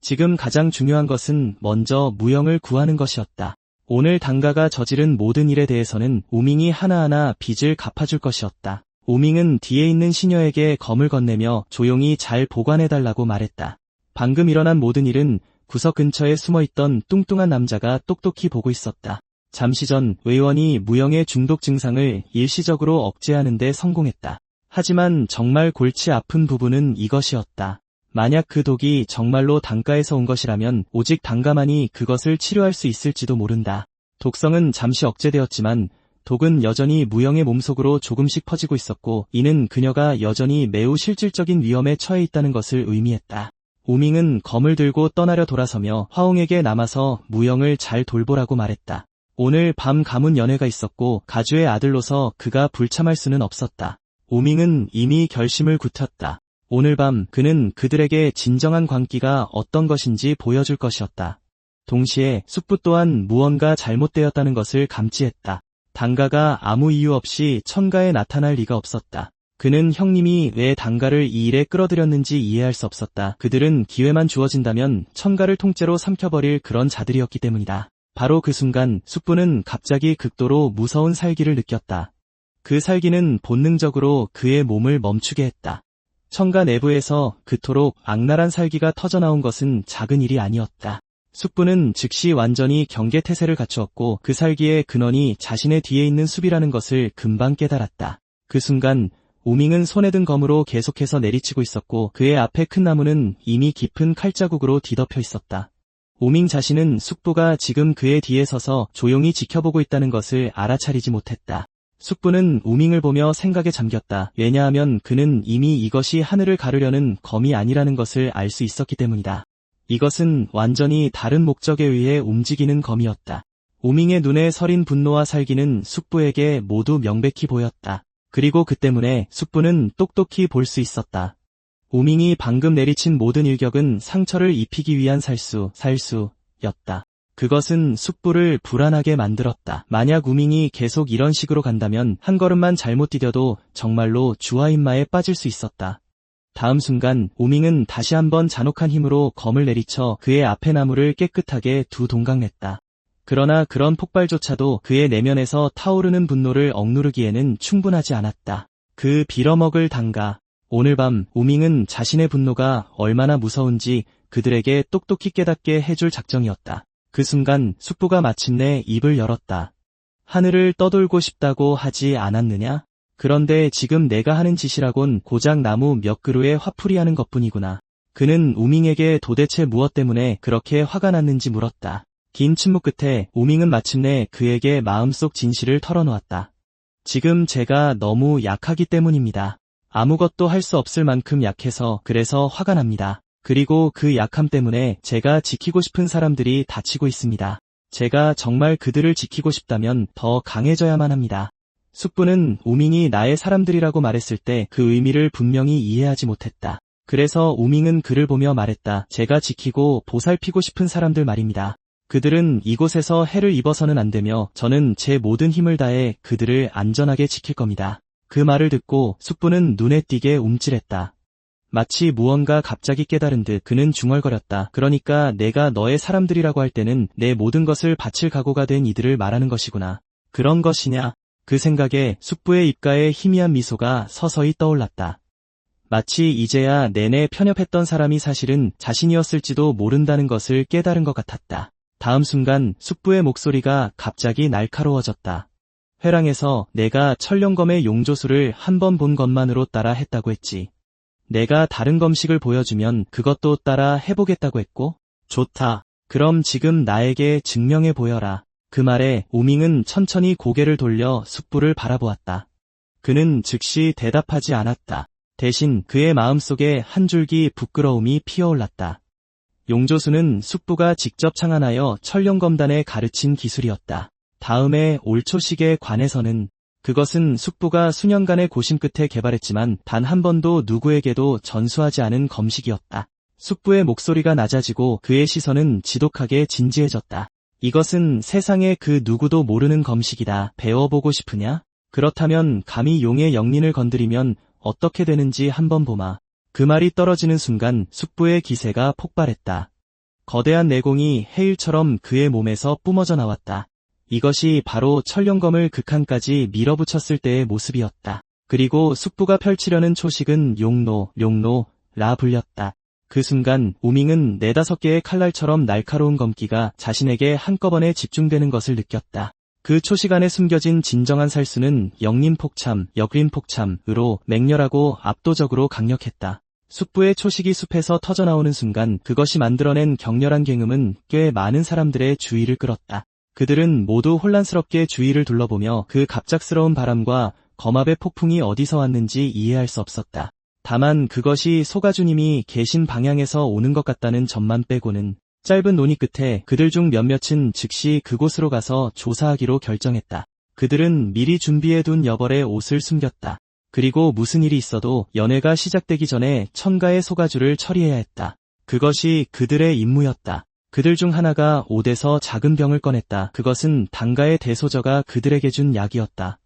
지금 가장 중요한 것은 먼저 무영을 구하는 것이었다. 오늘 당가가 저지른 모든 일에 대해서는 우밍이 하나하나 빚을 갚아줄 것이었다. 우밍은 뒤에 있는 시녀에게 검을 건네며 조용히 잘 보관해달라고 말했다. 방금 일어난 모든 일은 구석 근처에 숨어있던 뚱뚱한 남자가 똑똑히 보고 있었다. 잠시 전 의원이 무영의 중독 증상을 일시적으로 억제하는 데 성공했다. 하지만 정말 골치 아픈 부분은 이것이었다. 만약 그 독이 정말로 당가에서 온 것이라면 오직 당가만이 그것을 치료할 수 있을지도 모른다. 독성은 잠시 억제되었지만 독은 여전히 무영의 몸속으로 조금씩 퍼지고 있었고 이는 그녀가 여전히 매우 실질적인 위험에 처해 있다는 것을 의미했다. 우밍은 검을 들고 떠나려 돌아서며 화옹에게 남아서 무영을 잘 돌보라고 말했다. 오늘 밤 가문 연회가 있었고 가주의 아들로서 그가 불참할 수는 없었다. 우밍은 이미 결심을 굳혔다. 오늘 밤 그는 그들에게 진정한 광기가 어떤 것인지 보여줄 것이었다. 동시에 숙부 또한 무언가 잘못되었다는 것을 감지했다. 당가가 아무 이유 없이 천가에 나타날 리가 없었다. 그는 형님이 왜 당가를 이 일에 끌어들였는지 이해할 수 없었다. 그들은 기회만 주어진다면 천가를 통째로 삼켜버릴 그런 자들이었기 때문이다. 바로 그 순간 숙부는 갑자기 극도로 무서운 살기를 느꼈다. 그 살기는 본능적으로 그의 몸을 멈추게 했다. 천가 내부에서 그토록 악랄한 살기가 터져나온 것은 작은 일이 아니었다. 숙부는 즉시 완전히 경계태세를 갖추었고 그 살기의 근원이 자신의 뒤에 있는 숲이라는 것을 금방 깨달았다. 그 순간 우밍은 손에 든 검으로 계속해서 내리치고 있었고 그의 앞에 큰 나무는 이미 깊은 칼자국으로 뒤덮여 있었다. 우밍 자신은 숙부가 지금 그의 뒤에 서서 조용히 지켜보고 있다는 것을 알아차리지 못했다. 숙부는 우밍을 보며 생각에 잠겼다. 왜냐하면 그는 이미 이것이 하늘을 가르려는 검이 아니라는 것을 알 수 있었기 때문이다. 이것은 완전히 다른 목적에 의해 움직이는 검이었다. 우밍의 눈에 서린 분노와 살기는 숙부에게 모두 명백히 보였다. 그리고 그 때문에 숙부는 똑똑히 볼 수 있었다. 우밍이 방금 내리친 모든 일격은 상처를 입히기 위한 살수였다. 그것은 숙부를 불안하게 만들었다. 만약 우밍이 계속 이런 식으로 간다면 한 걸음만 잘못 디뎌도 정말로 주화인마에 빠질 수 있었다. 다음 순간 우밍은 다시 한번 잔혹한 힘으로 검을 내리쳐 그의 앞의 나무를 깨끗하게 두 동강냈다. 그러나 그런 폭발조차도 그의 내면에서 타오르는 분노를 억누르기에는 충분하지 않았다. 그 빌어먹을 당가. 오늘 밤 우밍은 자신의 분노가 얼마나 무서운지 그들에게 똑똑히 깨닫게 해줄 작정이었다. 그 순간 숙부가 마침내 입을 열었다. 하늘을 떠돌고 싶다고 하지 않았느냐? 그런데 지금 내가 하는 짓이라곤 고작 나무 몇 그루에 화풀이하는 것뿐이구나. 그는 우밍에게 도대체 무엇 때문에 그렇게 화가 났는지 물었다. 긴 침묵 끝에 우밍은 마침내 그에게 마음속 진실을 털어놓았다. 지금 제가 너무 약하기 때문입니다. 아무것도 할 수 없을 만큼 약해서 그래서 화가 납니다. 그리고 그 약함 때문에 제가 지키고 싶은 사람들이 다치고 있습니다. 제가 정말 그들을 지키고 싶다면 더 강해져야만 합니다. 숙부는 우밍이 나의 사람들이라고 말했을 때 그 의미를 분명히 이해하지 못했다. 그래서 우밍은 그를 보며 말했다. 제가 지키고 보살피고 싶은 사람들 말입니다. 그들은 이곳에서 해를 입어서는 안 되며 저는 제 모든 힘을 다해 그들을 안전하게 지킬 겁니다. 그 말을 듣고 숙부는 눈에 띄게 움찔했다. 마치 무언가 갑자기 깨달은 듯 그는 중얼거렸다. 그러니까 내가 너의 사람들이라고 할 때는 내 모든 것을 바칠 각오가 된 이들을 말하는 것이구나. 그런 것이냐? 그 생각에 숙부의 입가에 희미한 미소가 서서히 떠올랐다. 마치 이제야 내내 편협했던 사람이 사실은 자신이었을지도 모른다는 것을 깨달은 것 같았다. 다음 순간 숙부의 목소리가 갑자기 날카로워졌다. 회랑에서 내가 천룡검의 용조수를 한 번 본 것만으로 따라 했다고 했지. 내가 다른 검식을 보여주면 그것도 따라 해보겠다고 했고? 좋다. 그럼 지금 나에게 증명해 보여라. 그 말에 우밍은 천천히 고개를 돌려 숙부를 바라보았다. 그는 즉시 대답하지 않았다. 대신 그의 마음속에 한 줄기 부끄러움이 피어올랐다. 용조수는 숙부가 직접 창안하여 천룡검단에 가르친 기술이었다. 다음에 올초식에 관해서는 그것은 숙부가 수년간의 고심 끝에 개발했지만 단 한 번도 누구에게도 전수하지 않은 검식이었다. 숙부의 목소리가 낮아지고 그의 시선은 지독하게 진지해졌다. 이것은 세상에 그 누구도 모르는 검식이다. 배워보고 싶으냐? 그렇다면 감히 용의 영린을 건드리면 어떻게 되는지 한번 보마. 그 말이 떨어지는 순간 숙부의 기세가 폭발했다. 거대한 내공이 해일처럼 그의 몸에서 뿜어져 나왔다. 이것이 바로 천룡검을 극한까지 밀어붙였을 때의 모습이었다. 그리고 숙부가 펼치려는 초식은 용노라 불렸다. 그 순간 우밍은 4-5개의 칼날처럼 날카로운 검기가 자신에게 한꺼번에 집중되는 것을 느꼈다. 그 초식 안에 숨겨진 진정한 살수는 영린폭참, 역린폭참으로 맹렬하고 압도적으로 강력했다. 숙부의 초식이 숲에서 터져나오는 순간 그것이 만들어낸 격렬한 굉음은 꽤 많은 사람들의 주의를 끌었다. 그들은 모두 혼란스럽게 주위를 둘러보며 그 갑작스러운 바람과 검압의 폭풍이 어디서 왔는지 이해할 수 없었다. 다만 그것이 소가주님이 계신 방향에서 오는 것 같다는 점만 빼고는 짧은 논의 끝에 그들 중 몇몇은 즉시 그곳으로 가서 조사하기로 결정했다. 그들은 미리 준비해둔 여벌의 옷을 숨겼다. 그리고 무슨 일이 있어도 연회가 시작되기 전에 천가의 소가주를 처리해야 했다. 그것이 그들의 임무였다. 그들 중 하나가 옷에서 작은 병을 꺼냈다. 그것은 당가의 대소저가 그들에게 준 약이었다.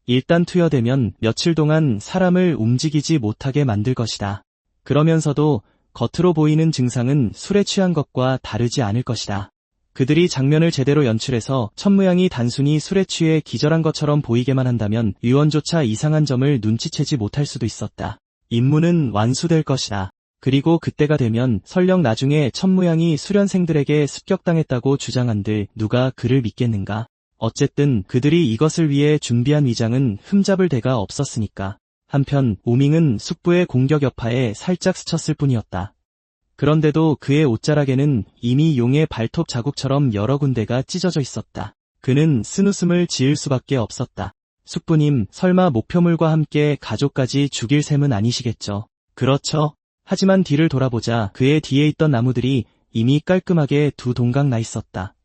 일단 투여되면 며칠 동안 사람을 움직이지 못하게 만들 것이다. 그러면서도 겉으로 보이는 증상은 술에 취한 것과 다르지 않을 것이다. 그들이 장면을 제대로 연출해서 천무양이 단순히 술에 취해 기절한 것처럼 보이게만 한다면 의원조차 이상한 점을 눈치채지 못할 수도 있었다. 임무는 완수될 것이다. 그리고 그때가 되면 설령 나중에 천무양이 수련생들에게 습격당했다고 주장한들 누가 그를 믿겠는가? 어쨌든 그들이 이것을 위해 준비한 위장은 흠잡을 데가 없었으니까. 한편 우밍은 숙부의 공격 여파에 살짝 스쳤을 뿐이었다. 그런데도 그의 옷자락에는 이미 용의 발톱 자국처럼 여러 군데가 찢어져 있었다. 그는 쓴웃음을 지을 수밖에 없었다. 숙부님, 설마 목표물과 함께 가족까지 죽일 셈은 아니시겠죠? 그렇죠. 하지만 뒤를 돌아보자 그의 뒤에 있던 나무들이 이미 깔끔하게 두 동강 나 있었다.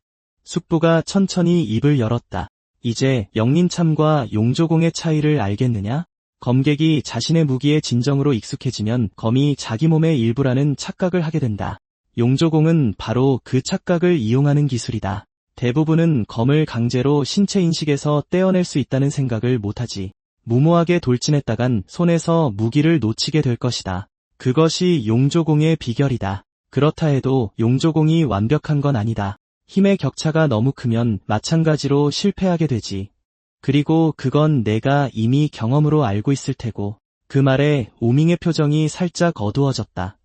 숙부가 천천히 입을 열었다. 이제 영린참과 용조공의 차이를 알겠느냐? 검객이 자신의 무기에 진정으로 익숙해지면 검이 자기 몸의 일부라는 착각을 하게 된다. 용조공은 바로 그 착각을 이용하는 기술이다. 대부분은 검을 강제로 신체 인식에서 떼어낼 수 있다는 생각을 못하지. 무모하게 돌진했다간 손에서 무기를 놓치게 될 것이다. 그것이 용조공의 비결이다. 그렇다 해도 용조공이 완벽한 건 아니다. 힘의 격차가 너무 크면 마찬가지로 실패하게 되지. 그리고 그건 내가 이미 경험으로 알고 있을 테고. 그 말에 우밍의 표정이 살짝 어두워졌다.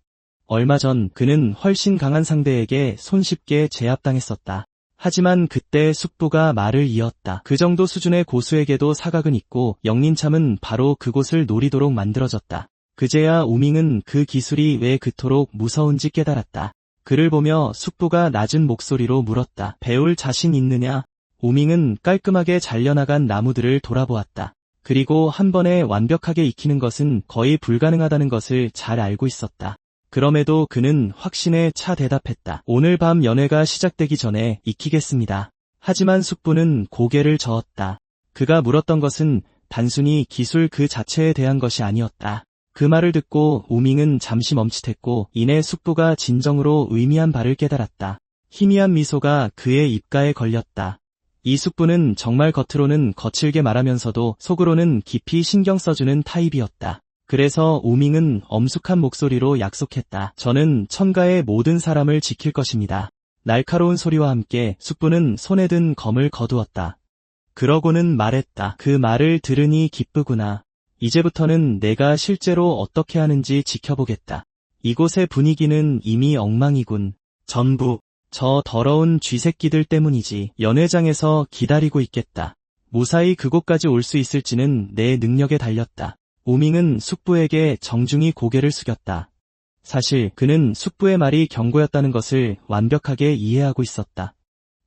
얼마 전 그는 훨씬 강한 상대에게 손쉽게 제압당했었다. 하지만 그때 숙부가 말을 이었다. 그 정도 수준의 고수에게도 사각은 있고 영린참은 바로 그곳을 노리도록 만들어졌다. 그제야 우밍은 그 기술이 왜 그토록 무서운지 깨달았다. 그를 보며 숙부가 낮은 목소리로 물었다. 배울 자신 있느냐? 우밍은 깔끔하게 잘려나간 나무들을 돌아보았다. 그리고 한 번에 완벽하게 익히는 것은 거의 불가능하다는 것을 잘 알고 있었다. 그럼에도 그는 확신에 차 대답했다. 오늘 밤 연회가 시작되기 전에 익히겠습니다. 하지만 숙부는 고개를 저었다. 그가 물었던 것은 단순히 기술 그 자체에 대한 것이 아니었다. 그 말을 듣고 우밍은 잠시 멈칫했고 이내 숙부가 진정으로 의미한 바를 깨달았다. 희미한 미소가 그의 입가에 걸렸다. 이 숙부는 정말 겉으로는 거칠게 말하면서도 속으로는 깊이 신경 써주는 타입이었다. 그래서 우밍은 엄숙한 목소리로 약속했다. 저는 천가의 모든 사람을 지킬 것입니다. 날카로운 소리와 함께 숙부는 손에 든 검을 거두었다. 그러고는 말했다. 그 말을 들으니 기쁘구나. 이제부터는 내가 실제로 어떻게 하는지 지켜보겠다. 이곳의 분위기는 이미 엉망이군. 전부 저 더러운 쥐새끼들 때문이지. 연회장에서 기다리고 있겠다. 무사히 그곳까지 올 수 있을지는 내 능력에 달렸다. 우밍은 숙부에게 정중히 고개를 숙였다. 사실 그는 숙부의 말이 경고였다는 것을 완벽하게 이해하고 있었다.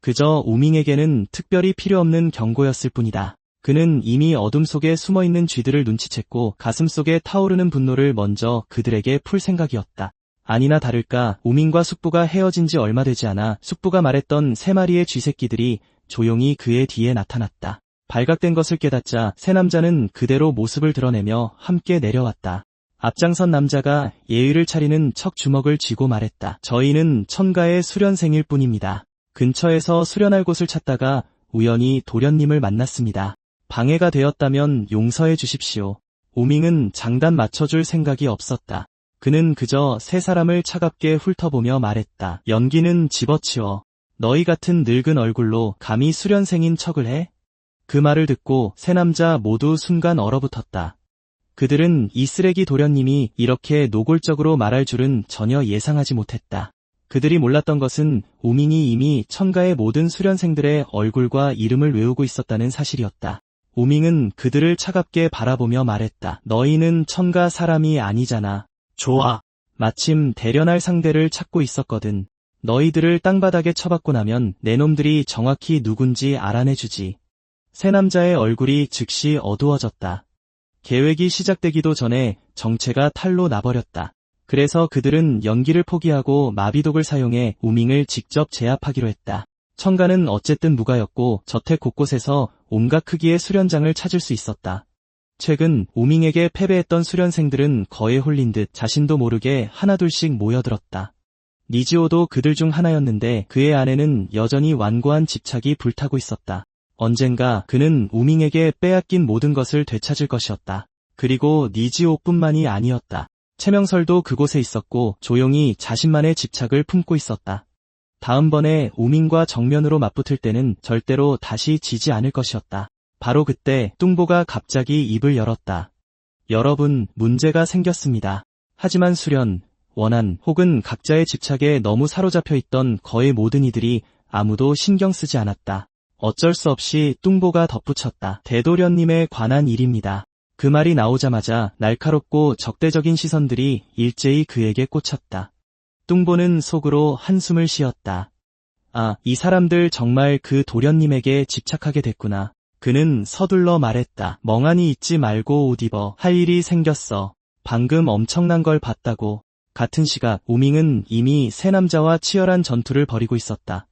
그저 우밍에게는 특별히 필요 없는 경고였을 뿐이다. 그는 이미 어둠 속에 숨어있는 쥐들을 눈치챘고 가슴속에 타오르는 분노를 먼저 그들에게 풀 생각이었다. 아니나 다를까 우밍과 숙부가 헤어진 지 얼마 되지 않아 숙부가 말했던 3마리의 쥐새끼들이 조용히 그의 뒤에 나타났다. 발각된 것을 깨닫자 세 남자는 그대로 모습을 드러내며 함께 내려왔다. 앞장선 남자가 예의를 차리는 척 주먹을 쥐고 말했다. 저희는 천가의 수련생일 뿐입니다. 근처에서 수련할 곳을 찾다가 우연히 도련님을 만났습니다. 방해가 되었다면 용서해 주십시오. 우밍은 장단 맞춰줄 생각이 없었다. 그는 그저 세 사람을 차갑게 훑어보며 말했다. 연기는 집어치워. 너희 같은 늙은 얼굴로 감히 수련생인 척을 해? 그 말을 듣고 세 남자 모두 순간 얼어붙었다. 그들은 이 쓰레기 도련님이 이렇게 노골적으로 말할 줄은 전혀 예상하지 못했다. 그들이 몰랐던 것은 우밍이 이미 천가의 모든 수련생들의 얼굴과 이름을 외우고 있었다는 사실이었다. 우밍은 그들을 차갑게 바라보며 말했다. 너희는 천가 사람이 아니잖아. 좋아. 마침 대련할 상대를 찾고 있었거든. 너희들을 땅바닥에 쳐박고 나면 내 놈들이 정확히 누군지 알아내주지. 세 남자의 얼굴이 즉시 어두워졌다. 계획이 시작되기도 전에 정체가 탈로 나버렸다. 그래서 그들은 연기를 포기하고 마비독을 사용해 우밍을 직접 제압하기로 했다. 천가는 어쨌든 무가였고 저택 곳곳에서 온갖 크기의 수련장을 찾을 수 있었다. 최근 우밍에게 패배했던 수련생들은 거에 홀린 듯 자신도 모르게 하나둘씩 모여들었다. 니지오도 그들 중 하나였는데 그의 안에는 여전히 완고한 집착이 불타고 있었다. 언젠가 그는 우밍에게 빼앗긴 모든 것을 되찾을 것이었다. 그리고 니지오뿐만이 아니었다. 채명설도 그곳에 있었고 조용히 자신만의 집착을 품고 있었다. 다음번에 우밍과 정면으로 맞붙을 때는 절대로 다시 지지 않을 것이었다. 바로 그때 뚱보가 갑자기 입을 열었다. 여러분, 문제가 생겼습니다. 하지만 수련, 원한 혹은 각자의 집착에 너무 사로잡혀 있던 거의 모든 이들이 아무도 신경 쓰지 않았다. 어쩔 수 없이 뚱보가 덧붙였다. 대도련님에 관한 일입니다. 그 말이 나오자마자 날카롭고 적대적인 시선들이 일제히 그에게 꽂혔다. 뚱보는 속으로 한숨을 쉬었다. 아, 이 사람들 정말 그 도련님에게 집착하게 됐구나. 그는 서둘러 말했다. 멍하니 있지 말고 옷 입어. 할 일이 생겼어. 방금 엄청난 걸 봤다고. 같은 시각 우밍은 이미 세 남자와 치열한 전투를 벌이고 있었다.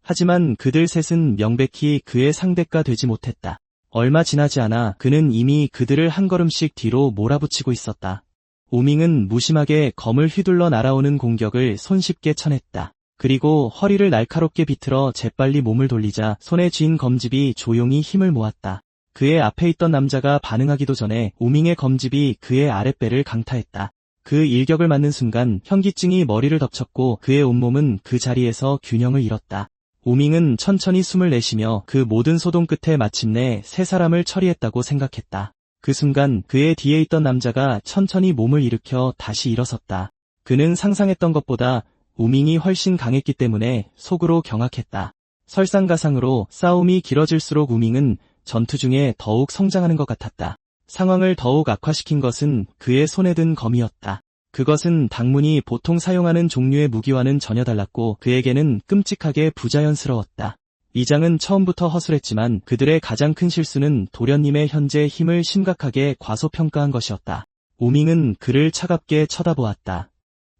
하지만 그들 셋은 명백히 그의 상대가 되지 못했다. 얼마 지나지 않아 그는 이미 그들을 한 걸음씩 뒤로 몰아붙이고 있었다. 우밍은 무심하게 검을 휘둘러 날아오는 공격을 손쉽게 쳐냈다. 그리고 허리를 날카롭게 비틀어 재빨리 몸을 돌리자 손에 쥔 검집이 조용히 힘을 모았다. 그의 앞에 있던 남자가 반응하기도 전에 우밍의 검집이 그의 아랫배를 강타했다. 그 일격을 맞는 순간 현기증이 머리를 덮쳤고 그의 온몸은 그 자리에서 균형을 잃었다. 우밍은 천천히 숨을 내쉬며 그 모든 소동 끝에 마침내 세 사람을 처리했다고 생각했다. 그 순간 그의 뒤에 있던 남자가 천천히 몸을 일으켜 다시 일어섰다. 그는 상상했던 것보다 우밍이 훨씬 강했기 때문에 속으로 경악했다. 설상가상으로 싸움이 길어질수록 우밍은 전투 중에 더욱 성장하는 것 같았다. 상황을 더욱 악화시킨 것은 그의 손에 든 검이었다. 그것은 당문이 보통 사용하는 종류의 무기와는 전혀 달랐고 그에게는 끔찍하게 부자연스러웠다. 이장은 처음부터 허술했지만 그들의 가장 큰 실수는 도련님의 현재 힘을 심각하게 과소평가한 것이었다. 우밍은 그를 차갑게 쳐다보았다.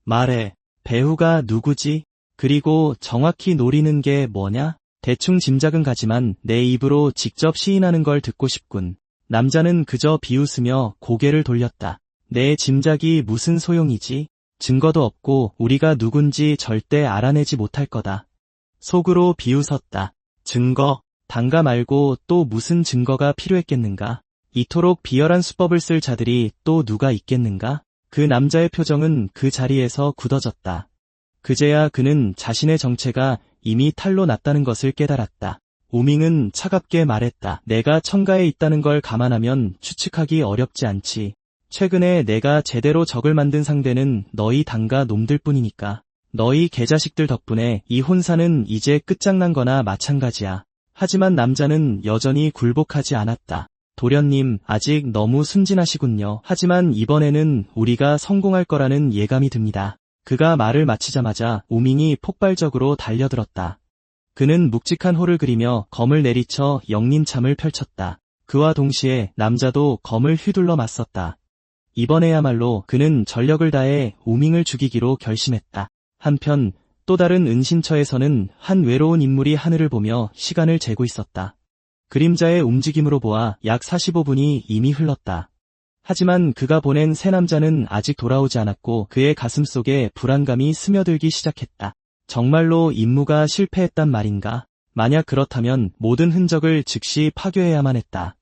말해, 배후가 누구지? 그리고 정확히 노리는 게 뭐냐? 대충 짐작은 가지만 내 입으로 직접 시인하는 걸 듣고 싶군. 남자는 그저 비웃으며 고개를 돌렸다. 내 짐작이 무슨 소용이지? 증거도 없고 우리가 누군지 절대 알아내지 못할 거다. 속으로 비웃었다. 증거? 단가 말고 또 무슨 증거가 필요했겠는가? 이토록 비열한 수법을 쓸 자들이 또 누가 있겠는가? 그 남자의 표정은 그 자리에서 굳어졌다. 그제야 그는 자신의 정체가 이미 탈로 났다는 것을 깨달았다. 우밍은 차갑게 말했다. 내가 청가에 있다는 걸 감안하면 추측하기 어렵지 않지. 최근에 내가 제대로 적을 만든 상대는 너희 단가 놈들 뿐이니까. 너희 개자식들 덕분에 이 혼사는 이제 끝장난 거나 마찬가지야. 하지만 남자는 여전히 굴복하지 않았다. 도련님, 아직 너무 순진하시군요. 하지만 이번에는 우리가 성공할 거라는 예감이 듭니다. 그가 말을 마치자마자 우밍이 폭발적으로 달려들었다. 그는 묵직한 호를 그리며 검을 내리쳐 영린참을 펼쳤다. 그와 동시에 남자도 검을 휘둘러 맞섰다. 이번에야말로 그는 전력을 다해 우밍을 죽이기로 결심했다. 한편 또 다른 은신처에서는 한 외로운 인물이 하늘을 보며 시간을 재고 있었다. 그림자의 움직임으로 보아 약 45분이 이미 흘렀다. 하지만 그가 보낸 새 남자는 아직 돌아오지 않았고 그의 가슴 속에 불안감이 스며들기 시작했다. 정말로 임무가 실패했단 말인가? 만약 그렇다면 모든 흔적을 즉시 파괴해야만 했다.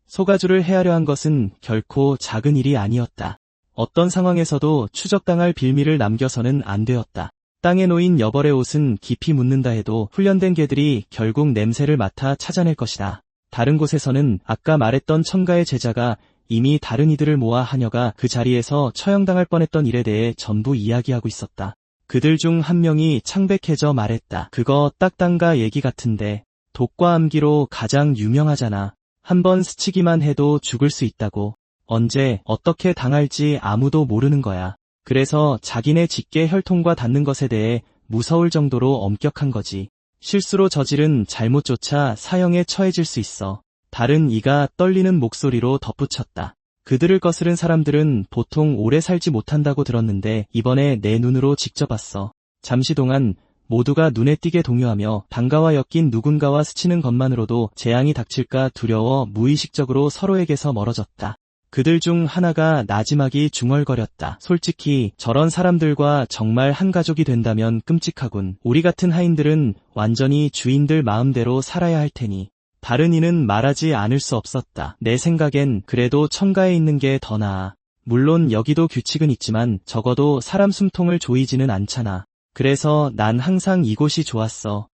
소가주를 해하려 한 것은 결코 작은 일이 아니었다. 어떤 상황에서도 추적당할 빌미를 남겨서는 안 되었다. 땅에 놓인 여벌의 옷은 깊이 묻는다 해도 훈련된 개들이 결국 냄새를 맡아 찾아낼 것이다. 다른 곳에서는 아까 말했던 청가의 제자가 이미 다른 이들을 모아 하녀가 그 자리에서 처형당할 뻔했던 일에 대해 전부 이야기하고 있었다. 그들 중 한 명이 창백해져 말했다. 그거 딱단가 얘기 같은데 독과 암기로 가장 유명하잖아. 한번 스치기만 해도 죽을 수 있다고. 언제 어떻게 당할지 아무도 모르는 거야. 그래서 자기네 직계 혈통과 닿는 것에 대해 무서울 정도로 엄격한 거지. 실수로 저지른 잘못조차 사형에 처해질 수 있어. 다른 이가 떨리는 목소리로 덧붙였다. 그들을 거스른 사람들은 보통 오래 살지 못한다고 들었는데 이번에 내 눈으로 직접 봤어. 잠시 동안 모두가 눈에 띄게 동요하며 단가와 엮인 누군가와 스치는 것만으로도 재앙이 닥칠까 두려워 무의식적으로 서로에게서 멀어졌다. 그들 중 하나가 나지막이 중얼거렸다. 솔직히 저런 사람들과 정말 한 가족이 된다면 끔찍하군. 우리 같은 하인들은 완전히 주인들 마음대로 살아야 할 테니. 다른 이는 말하지 않을 수 없었다. 내 생각엔 그래도 청가에 있는 게 더 나아. 물론 여기도 규칙은 있지만 적어도 사람 숨통을 조이지는 않잖아. 그래서 난 항상 이곳이 좋았어.